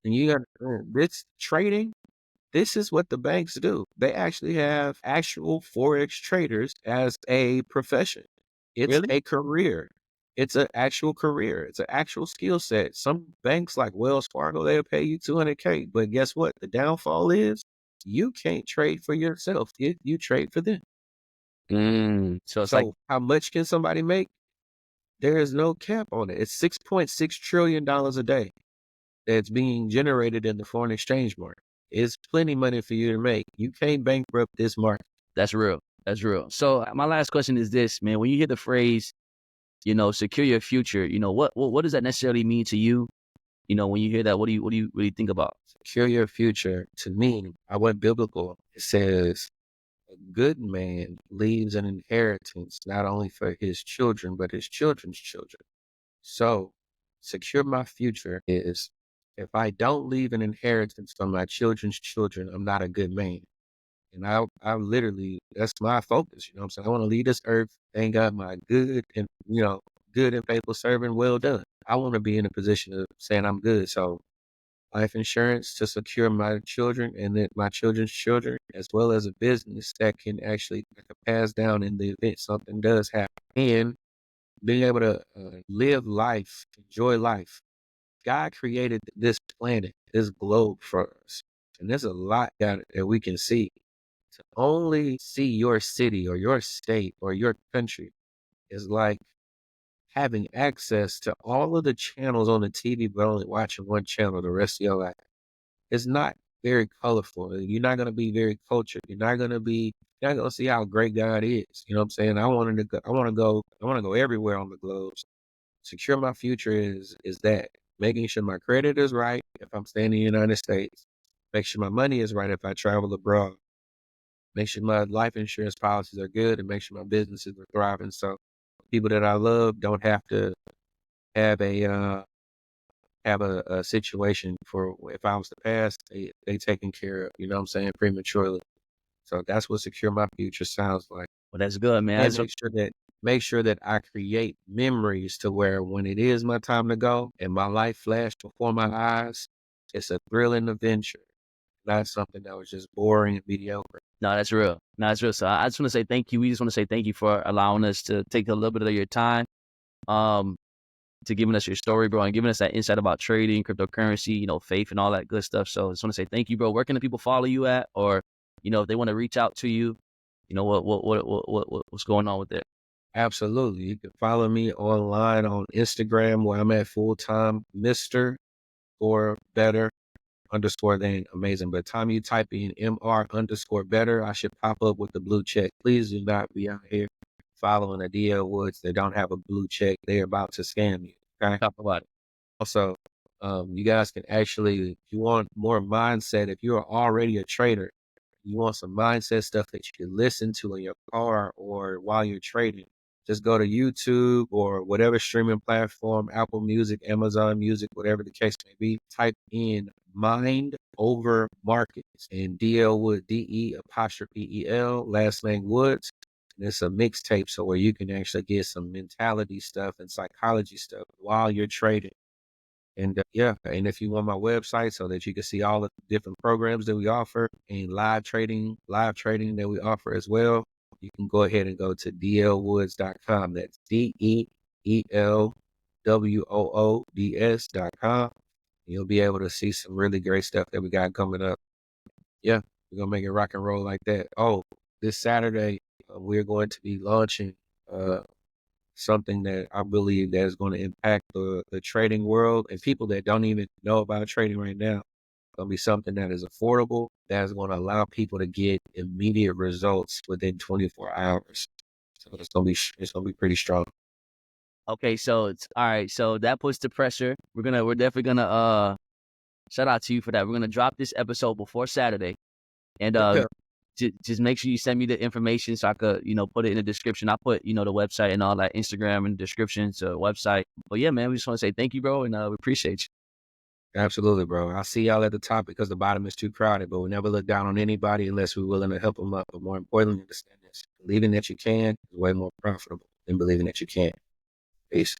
Speaker 2: And you got this trading. This is what the banks do. They actually have actual Forex traders as a profession. It's
Speaker 1: Really?
Speaker 2: a career. It's an actual career. It's an actual skill set. Some banks like Wells Fargo, they'll pay you $200K. But guess what? The downfall is you can't trade for yourself. You trade for them.
Speaker 1: So it's like,
Speaker 2: So how much can somebody make? There is no cap on it. It's $6.6 trillion a day that's being generated in the foreign exchange market. It's plenty money for you to make. You can't bankrupt this market.
Speaker 1: that's real. That's real. So my last question is this, man. When you hear the phrase, secure your future, what does that necessarily mean to you? when you hear that, what do you really think about?
Speaker 2: Secure your future. To me, I went biblical. It says a good man leaves an inheritance not only for his children, but his children's children. So, secure my future is if I don't leave an inheritance for my children's children, I'm not a good man. And I literally, that's my focus. You know what I'm saying? I want to leave this earth. Thank God, my good and, good and faithful servant, well done. I want to be in a position of saying I'm good. So, life insurance to secure my children and then my children's children, as well as a business that can actually pass down in the event something does happen. And being able to live life, enjoy life. God created this planet, this globe for us. And there's a lot that we can see. To only see your city or your state or your country is like having access to all of the channels on the TV, but only watching one channel the rest of your life. It's not very colorful. You're not going to be very cultured. You're not going to see how great God is. You know what I'm saying? I want to go everywhere on the globe. Secure my future is that making sure my credit is right if I'm staying in the United States, make sure my money is right if I travel abroad, make sure my life insurance policies are good, and make sure my businesses are thriving. So people that I love don't have to have a situation for if I was to pass, they taken care of. You know what I'm saying? Prematurely. So that's what secure my future sounds like.
Speaker 1: Well, that's good, man.
Speaker 2: And make sure that I create memories to where when it is my time to go and my life flashed before my eyes, it's a thrilling adventure, not something that was just boring and mediocre.
Speaker 1: No, that's real. No, that's real. So I just want to say thank you. We just want to say thank you for allowing us to take a little bit of your time, to giving us your story, bro, and giving us that insight about trading, cryptocurrency, faith and all that good stuff. So I just want to say thank you, bro. Where can the people follow you at? Or, if they want to reach out to you, what's going on with it?
Speaker 2: Absolutely. You can follow me online on Instagram where I'm at full-time Mr. or better underscore then amazing. By the time you type in MR underscore better, I should pop up with the blue check. Please do not be out here following a DL Woods that don't have a blue check. They're about to scam you. Okay.
Speaker 1: Talk about it.
Speaker 2: Also, you guys can actually, if you want more mindset, if you're already a trader, you want some mindset stuff that you can listen to in your car or while you're trading, just go to YouTube or whatever streaming platform, Apple Music, Amazon Music, whatever the case may be. Type in Mind Over Markets and DL Wood, DE''EL, last name Woods. And it's a mixtape so where you can actually get some mentality stuff and psychology stuff while you're trading. And and if you want my website so that you can see all the different programs that we offer and live trading that we offer as well, you can go ahead and go to dlwoods.com. That's DEELWOODS.com. You'll be able to see some really great stuff that we got coming up. Yeah, we're going to make it rock and roll like that. Oh, this Saturday, we're going to be launching something that I believe that is going to impact the trading world and people that don't even know about trading right now. It's going to be something that is affordable, that is going to allow people to get immediate results within 24 hours. So it's going to be pretty strong.
Speaker 1: Okay, so it's all right. So that puts the pressure. We're definitely gonna shout out to you for that. We're gonna drop this episode before Saturday, and just make sure you send me the information so I could, put it in the description. I'll put, the website and all that, Instagram and description to website. But yeah, man, we just want to say thank you, bro, and we appreciate you.
Speaker 2: Absolutely, bro. I see y'all at the top because the bottom is too crowded, but we never look down on anybody unless we're willing to help them up. But more importantly, understand this. Believing that you can is way more profitable than believing that you can't. Peace.